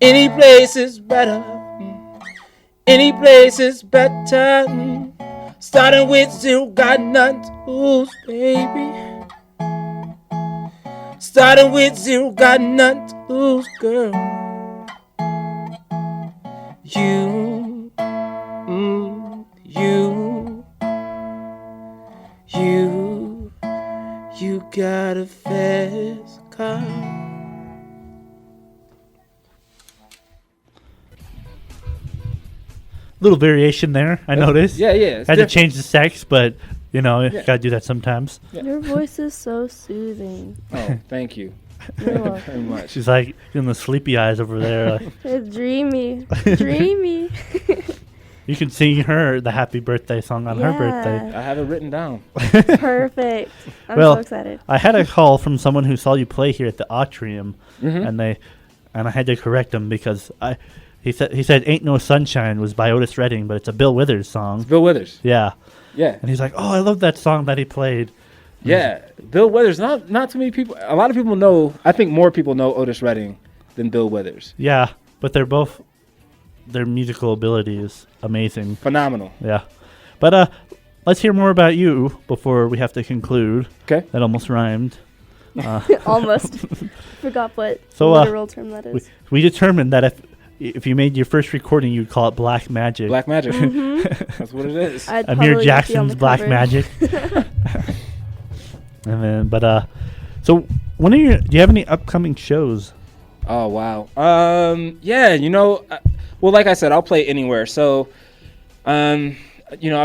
Any place is better. Any place is better. Starting with zero, got nothing to lose, baby. Starting with zero, got nothing to lose, girl. You got a fast car. Little variation there, I noticed. Yeah, yeah. Had to change the sex, but you know, you gotta do that sometimes. Yeah. Your voice is so soothing. Oh, thank you. You're welcome. Very much. She's like doing the sleepy eyes over there. Like, It's dreamy. Dreamy. you can sing her the happy birthday song on her birthday. I have it written down. Perfect. I'm Well, so excited. I had a call from someone who saw you play here at the Atrium, Mhm. and I had to correct him because he said "Ain't No Sunshine" was by Otis Redding, but it's a Bill Withers song. Bill Withers. Yeah, Yeah. and he's like, "Oh, I love that song that he played." Yeah. Bill Withers. Not too many people. A lot of people know. I think more people know Otis Redding than Bill Withers. Yeah, but their musical ability is amazing. Phenomenal. Yeah, but let's hear more about you before we have to conclude. Okay. That almost rhymed. Almost. Forgot what So, literal term that is. We determined that if you made your first recording, you'd call it Black Magic. Black Magic. Mm-hmm. That's what it is. I'd Amir probably be on Jackson's the Black cover. Magic. And then, so when do you have any upcoming shows? Oh wow. Yeah. Well, like I said, I'll play anywhere. So, I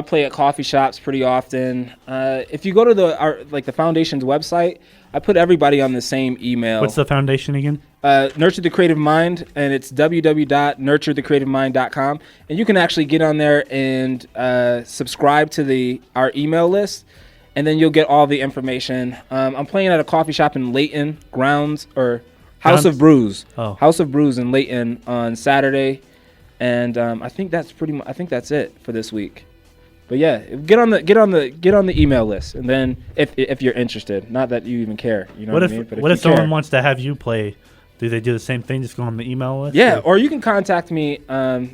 play at coffee shops pretty often. If you go to the foundation's website, I put everybody on the same email. What's the foundation again? Nurture the Creative Mind, and it's www.nurturethecreativemind.com. And you can actually get on there and subscribe to our email list, and then you'll get all the information. I'm playing at a coffee shop in Layton, House of Brews. Oh. House of Brews in Layton on Saturday, and I think that's I think that's it for this week. But yeah, get on the email list, and then if you're interested, not that you even care, you know what I mean? But what if you care, someone wants to have you play? Do they do the same thing? Just go on the email list? Yeah, or you can contact me. This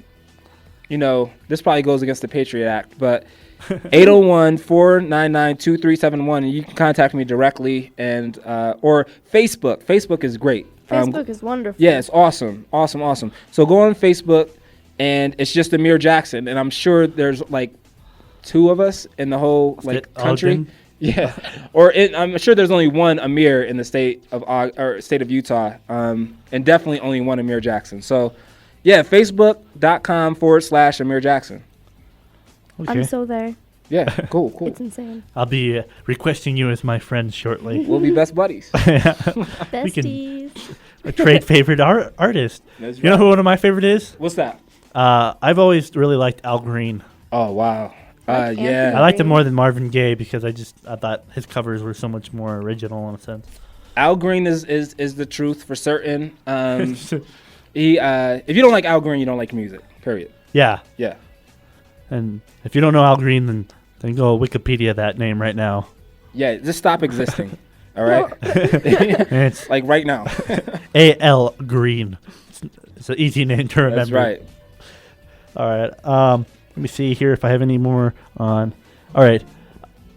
probably goes against the Patriot Act, but 801-499-2371, and you can contact me directly, and or Facebook. Facebook is great. Facebook is wonderful. Yeah, it's awesome. So go on Facebook, and it's just Amir Jackson, and I'm sure there's like 2 of us in the whole country. Ogden? Yeah, I'm sure there's only one Amir in the state of Utah, and definitely only one Amir Jackson. So, yeah, Facebook.com/Amir Jackson. Okay. I'm so there. Yeah, cool. It's insane. I'll be requesting you as my friend shortly. We'll be best buddies. Besties. Trade favorite artist. That's You know right. who one of my favorite is? What's that? I've always really liked Al Green. Oh wow. Like Yeah. I liked him more than Marvin Gaye because I thought his covers were so much more original in a sense. Al Green is the truth for certain. If you don't like Al Green, you don't like music. Period. Yeah. Yeah. And if you don't know Al Green, then go Wikipedia that name right now. Yeah. Just stop existing. All right. And it's Like right now. A.L. Green. It's an easy name to remember. That's right. All right. Let me see here if I have any more on. All right.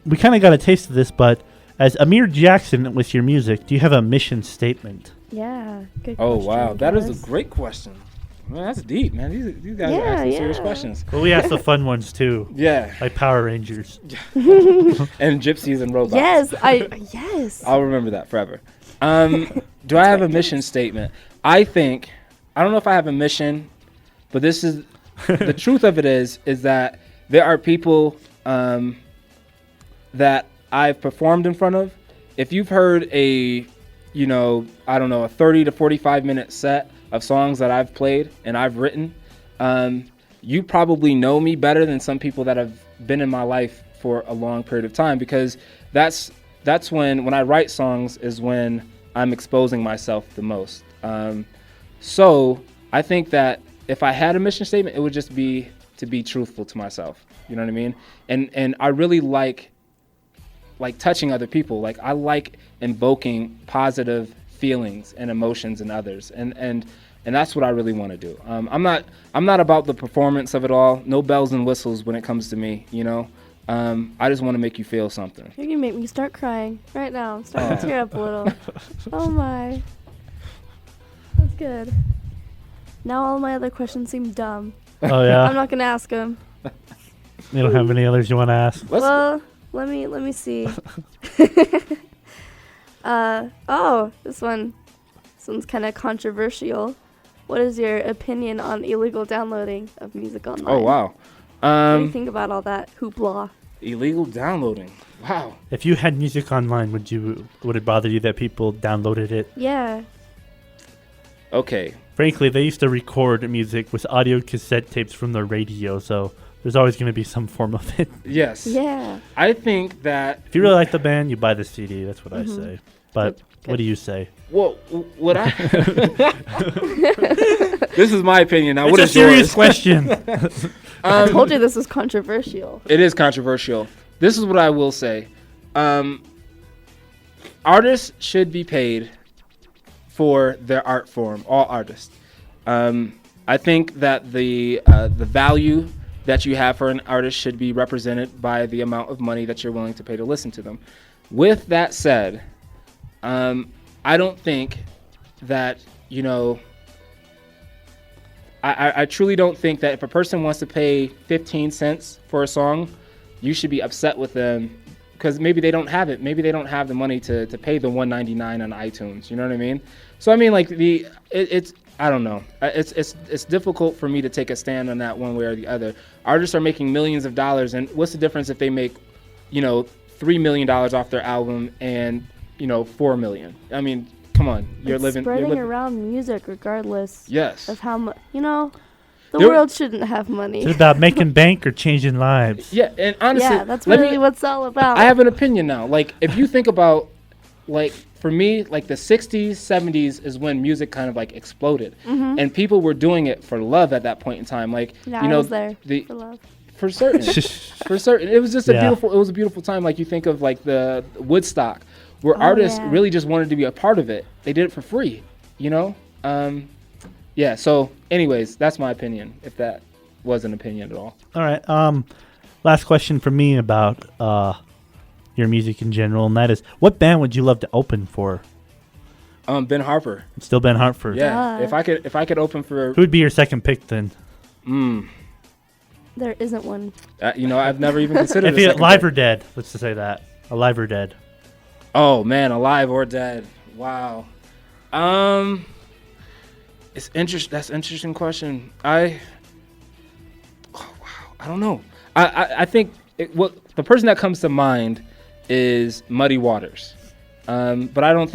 We kind of got a taste of this, but as Amir Jackson with your music, do you have a mission statement? Yeah. Good Oh question, wow, that is Gillis. a great question. Man, that's deep, man. These guys are asking serious questions. Well, we asked the fun ones too, Yeah. like Power Rangers. And gypsies and robots. Yes. Yes. I'll remember that forever. Do I have a mission statement? I don't know if I have a mission, but this is the truth of it is that there are people that I've performed in front of. If you've heard a 30 to 45 minute set of songs that I've played and I've written, you probably know me better than some people that have been in my life for a long period of time, because that's when I write songs is when I'm exposing myself the most. So I think that if I had a mission statement, it would just be to be truthful to myself. You know what I mean? And I really like touching other people. Like I like invoking positive feelings and emotions in others. And that's what I really want to do. I'm not about the performance of it all. No bells and whistles when it comes to me, you know. I just want to make you feel something. You're going to make me start crying right now. I'm starting to tear up a little. Oh my. That's good. Now all my other questions seem dumb. Oh yeah. I'm not going to ask them. You don't have any others you want to ask? Well, let me see. This one's kind of controversial. What is your opinion on illegal downloading of music online? Oh, wow. What do you think about all that hoopla? Illegal downloading. Wow. If you had music online, would it bother you that people downloaded it? Yeah. Okay. Frankly, they used to record music with audio cassette tapes from the radio, so there's always going to be some form of it. Yes. Yeah. I think that... If you really like the band, you buy the CD. That's what I say. But what do you say? Well, what I... This is my opinion. Now, what is a serious yours? question. I told you this was controversial. It is controversial. This is what I will say. Artists should be paid for their art form. All artists. I think that the value that you have for an artist should be represented by the amount of money that you're willing to pay to listen to them. With that said, I don't think that, I truly don't think that if a person wants to pay 15 cents for a song, you should be upset with them because maybe they don't have it. Maybe they don't have the money to pay the $1.99 on iTunes. You know what I mean? So I mean, like it's I don't know. It's difficult for me to take a stand on that one way or the other. Artists are making millions of dollars, and what's the difference if they make, $3 million off their album and $4 million? I mean, come on, you're spreading around music regardless. Yes. Of how much the world shouldn't have money. It's about making bank or changing lives. Yeah, and honestly, yeah, that's really what it's all about. I have an opinion now. Like, if you think about, like, for me, like the 60s, 70s is when music kind of like exploded, and people were doing it for love at that point in time. Like, I was there for love. For certain, for certain, it was just a beautiful time. Like, you think of like the Woodstock, where artists really just wanted to be a part of it. They did it for free, Yeah. So, anyways, that's my opinion. If that was an opinion at all. All right. Last question for me about your music in general, and that is, what band would you love to open for? Ben Harper. Still Ben Harper. Yeah. If I could open for. Who would be your second pick then? There isn't one. I've never even considered. If you're alive or dead, let's just say that. Alive or dead. Oh man, alive or dead. Wow. It's interesting. That's an interesting question. I don't know. I think the person that comes to mind is Muddy Waters. But I don't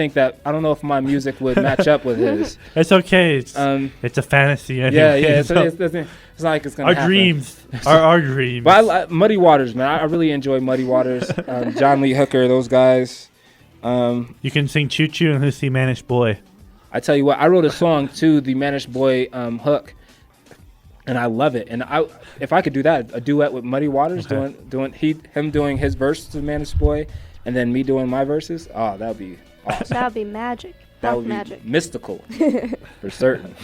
know if my music would match up with his. It's okay. It's a fantasy anyway. Yeah. It's not like it's gonna happen. Dreams are our dreams. But Muddy Waters, man. I really enjoy Muddy Waters. John Lee Hooker, those guys. You can sing Choo Choo and Who's the Manish Boy. I tell you what, I wrote a song to the Manish Boy hook, and I love it. And if I could do that, a duet with Muddy Waters, him doing his verse to Manish Boy, and then me doing my verses, that would be awesome. That would be magic. That would magic. be mystical, for certain.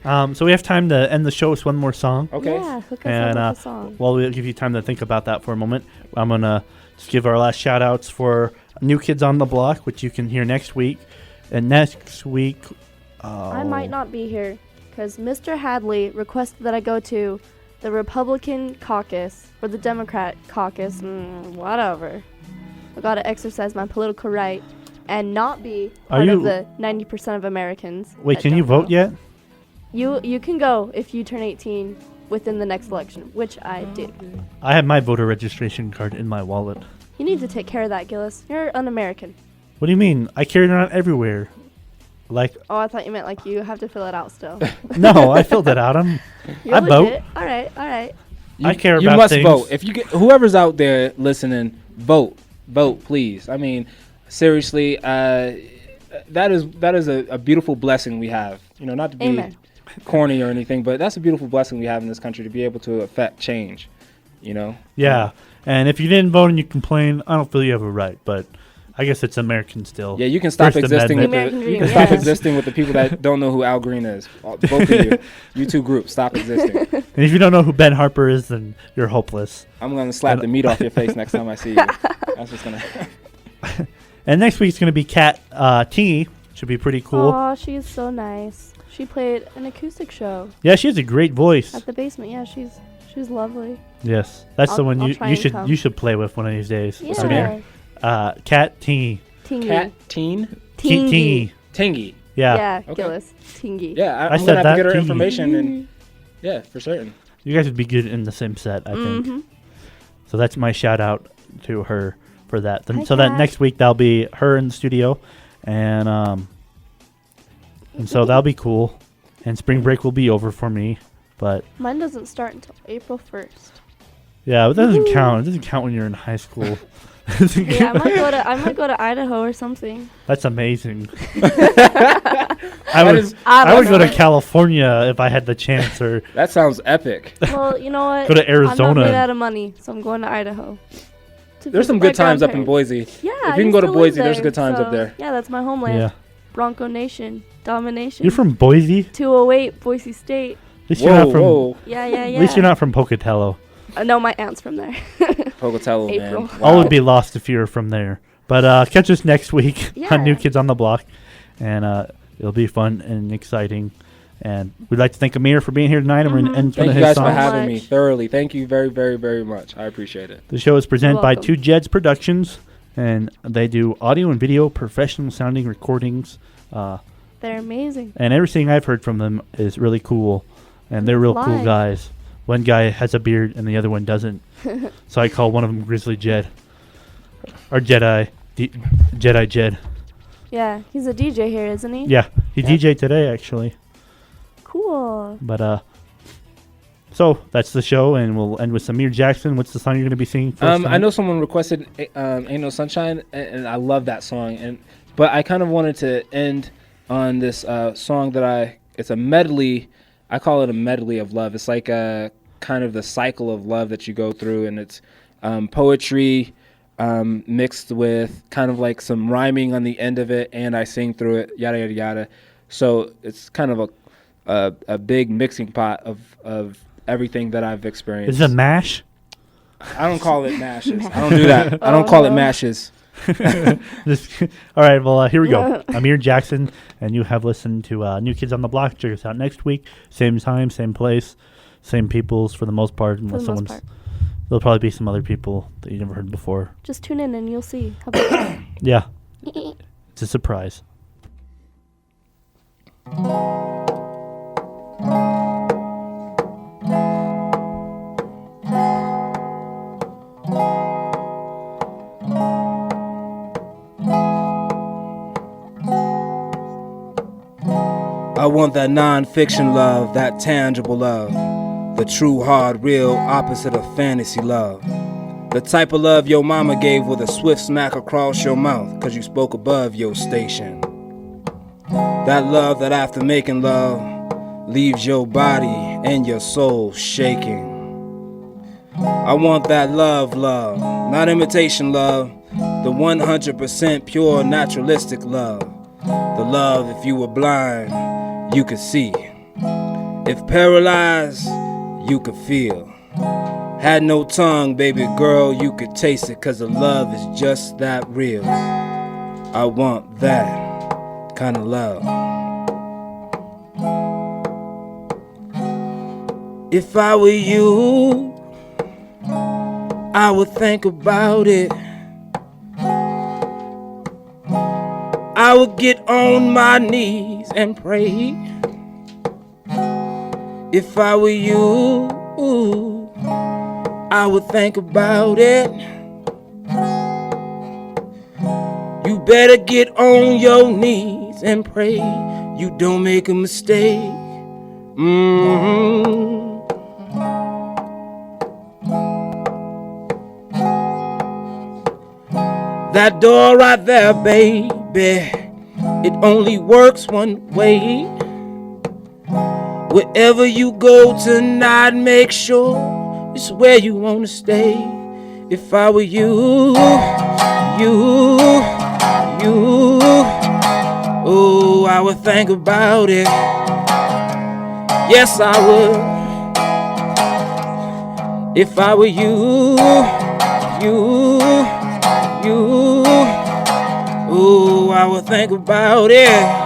So we have time to end the show with one more song. Okay. Yeah, hook us up with a song. Well, we'll give you time to think about that for a moment. I'm going to just give our last shout-outs for New Kids on the Block, which you can hear next week. And next week... I might not be here, because Mr. Hadley requested that I go to the Republican caucus, or the Democrat caucus, whatever. I got to exercise my political right and not be part of the 90% of Americans. Wait, can you vote yet? You can go if you turn 18 within the next election, which I do. I have my voter registration card in my wallet. You need to take care of that, Gillis. You're un-American. What do you mean? I carry it around everywhere. Like. Oh, I thought you meant like you have to fill it out still. No, I filled it out. I vote. All right. I care about you must things. Vote. If you get whoever's out there listening, vote, please. I mean, seriously, that is a beautiful blessing we have. Not to be corny or anything, but that's a beautiful blessing we have in this country to be able to affect change. Yeah, and if you didn't vote and you complain, I don't feel you have a right, but I guess it's American still. Yeah, you can stop First existing. Amendment. Existing with the people that don't know who Al Green is. Both of you, you two groups, stop existing. And if you don't know who Ben Harper is, then you're hopeless. I'm gonna slap the meat off your face next time I see you. That's what's gonna happen. And next week's gonna be Kat T. Should be pretty cool. Oh, she's so nice. She played an acoustic show. Yeah, she has a great voice. At the basement, yeah, she's lovely. Yes, that's the one you should play with one of these days. Yeah. Amir. Kat T. Cat Teen? Tingy. Tingy. Yeah. Yeah, Okay. Gillis. Tingy. Yeah, I I'm said gonna have that, to get her Tingy. information and yeah, for certain. You guys would be good in the same set, I think. So that's my shout out to her for that. Hi, So that Kat. next week that'll be her in the studio, and so that'll be cool. And spring break will be over for me, but Mine doesn't start until April 1st. yeah, it doesn't count. It doesn't count when you're in high school. Yeah, I might go to Idaho or something. That's amazing. I I would go to California if I had the chance, or That sounds epic. Well, you know what? Go to I'm not Arizona. made out of money, so I'm going to Idaho. To There's some visit my good times up in grandparents. Boise. Yeah, If I you can used go to live Boise, there's there, good times up so, there. Yeah, that's my homeland. yeah. Bronco Nation. Domination. You're from Boise. 208, Boise State. At least you're not from. Whoa. Yeah, yeah, yeah. At least you're not from Pocatello. No, my aunt's from there. Pocatello, April. man. All Wow. would be lost if you're from there. But catch us next week on New Yeah. Kids on the Block, and it'll be fun and exciting. And we'd like to thank Amir for being here tonight. And we're going to end one Thank of you his guys for songs. having me much. thoroughly. Thank you very, very, very much. I appreciate it. The show is presented by welcome. Two Jeds Productions, and they do audio and video professional sounding recordings. They're amazing. And everything I've heard from them is really cool, and they're real cool Live. guys. One guy has a beard and the other one doesn't, so I call one of them Grizzly Jed, or Jedi, Jedi Jed. Yeah, he's a DJ here, isn't he? Yeah, he DJ'd today actually. Cool. But so that's the show, and we'll end with Amir Jackson. What's the song you're going to be singing first? I tonight? know someone requested "Ain't No Sunshine," and I love that song. But I kind of wanted to end on this song that it's a medley. I call it a medley of love. It's like a kind of the cycle of love that you go through, and it's poetry mixed with kind of like some rhyming on the end of it, and I sing through it, yada yada yada. So it's kind of a big mixing pot of everything that I've experienced. Is it a mash? I don't call it mashes. I don't do that. I don't call it mashes. All right, well, here we go. Amir Jackson, and you have listened to New Kids on the Block. Check us out next week. Same time, same place, same peoples for the most part. For the most part. There'll probably be some other people that you never heard before. Just tune in and you'll see. How about that? Yeah. It's a surprise. I want that non-fiction love, that tangible love, the true, hard, real opposite of fantasy love. The type of love your mama gave with a swift smack across your mouth, 'cause you spoke above your station. That love that after making love, leaves your body and your soul shaking. I want that love, not imitation love, the 100% pure naturalistic love. The love if you were blind, you could see. If paralyzed, you could feel. Had no tongue, baby girl, you could taste it, 'cause the love is just that real. I want that kind of love. If I were you, I would think about it. I would get on my knees and pray. If I were you, I would think about it. You better get on your knees and pray you don't make a mistake. That door right there, baby, it only works one way. Wherever you go tonight, make sure it's where you wanna stay. If I were you, oh, I would think about it. Yes, I would. If I were you, oh, I would think about it.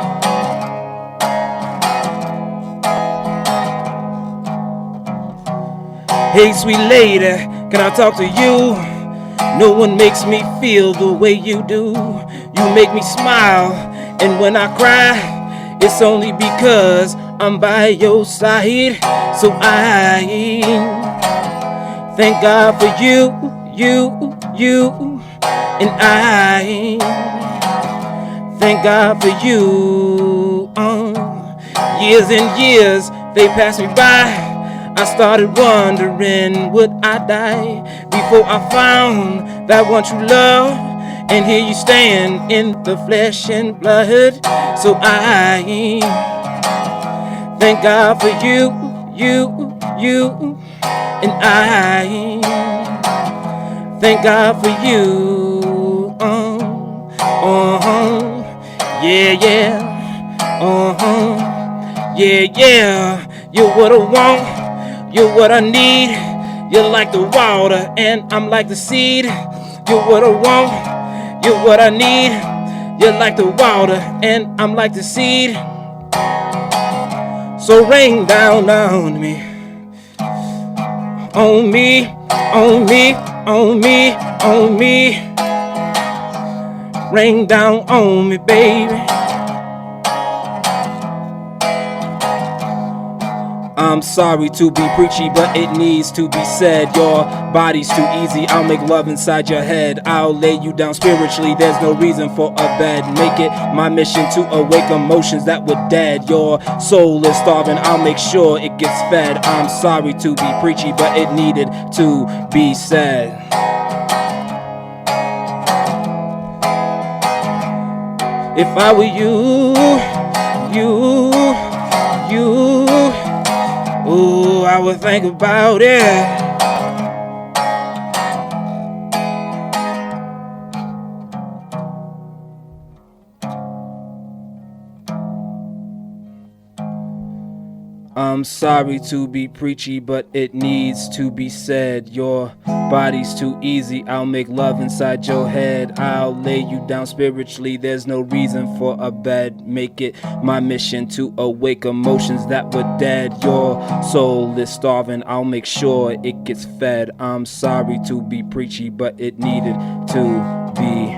Hey, sweet lady, can I talk to you? No one makes me feel the way you do. You make me smile, and when I cry, it's only because I'm by your side. So I thank God for you, and I thank God for you. Years and years, they passed me by. I started wondering, would I die before I found that one true love? And here you stand in the flesh and blood. So I thank God for you, and I thank God for you. Yeah. Yeah. You're what I want, you're what I need. You're like the water and I'm like the seed. You're what I want, you're what I need. You're like the water and I'm like the seed. So rain down on me, on me, on me, on me, on me. Rain down on me, baby. I'm sorry to be preachy, but it needs to be said. Your body's too easy, I'll make love inside your head. I'll lay you down spiritually, there's no reason for a bed. Make it my mission to awake emotions that were dead. Your soul is starving, I'll make sure it gets fed. I'm sorry to be preachy, but it needed to be said. If I were you, ooh, I would think about it. I'm sorry to be preachy, but it needs to be said. Your body's too easy, I'll make love inside your head. I'll lay you down spiritually, there's no reason for a bed. Make it my mission to awake emotions that were dead. Your soul is starving, I'll make sure it gets fed. I'm sorry to be preachy, but it needed to be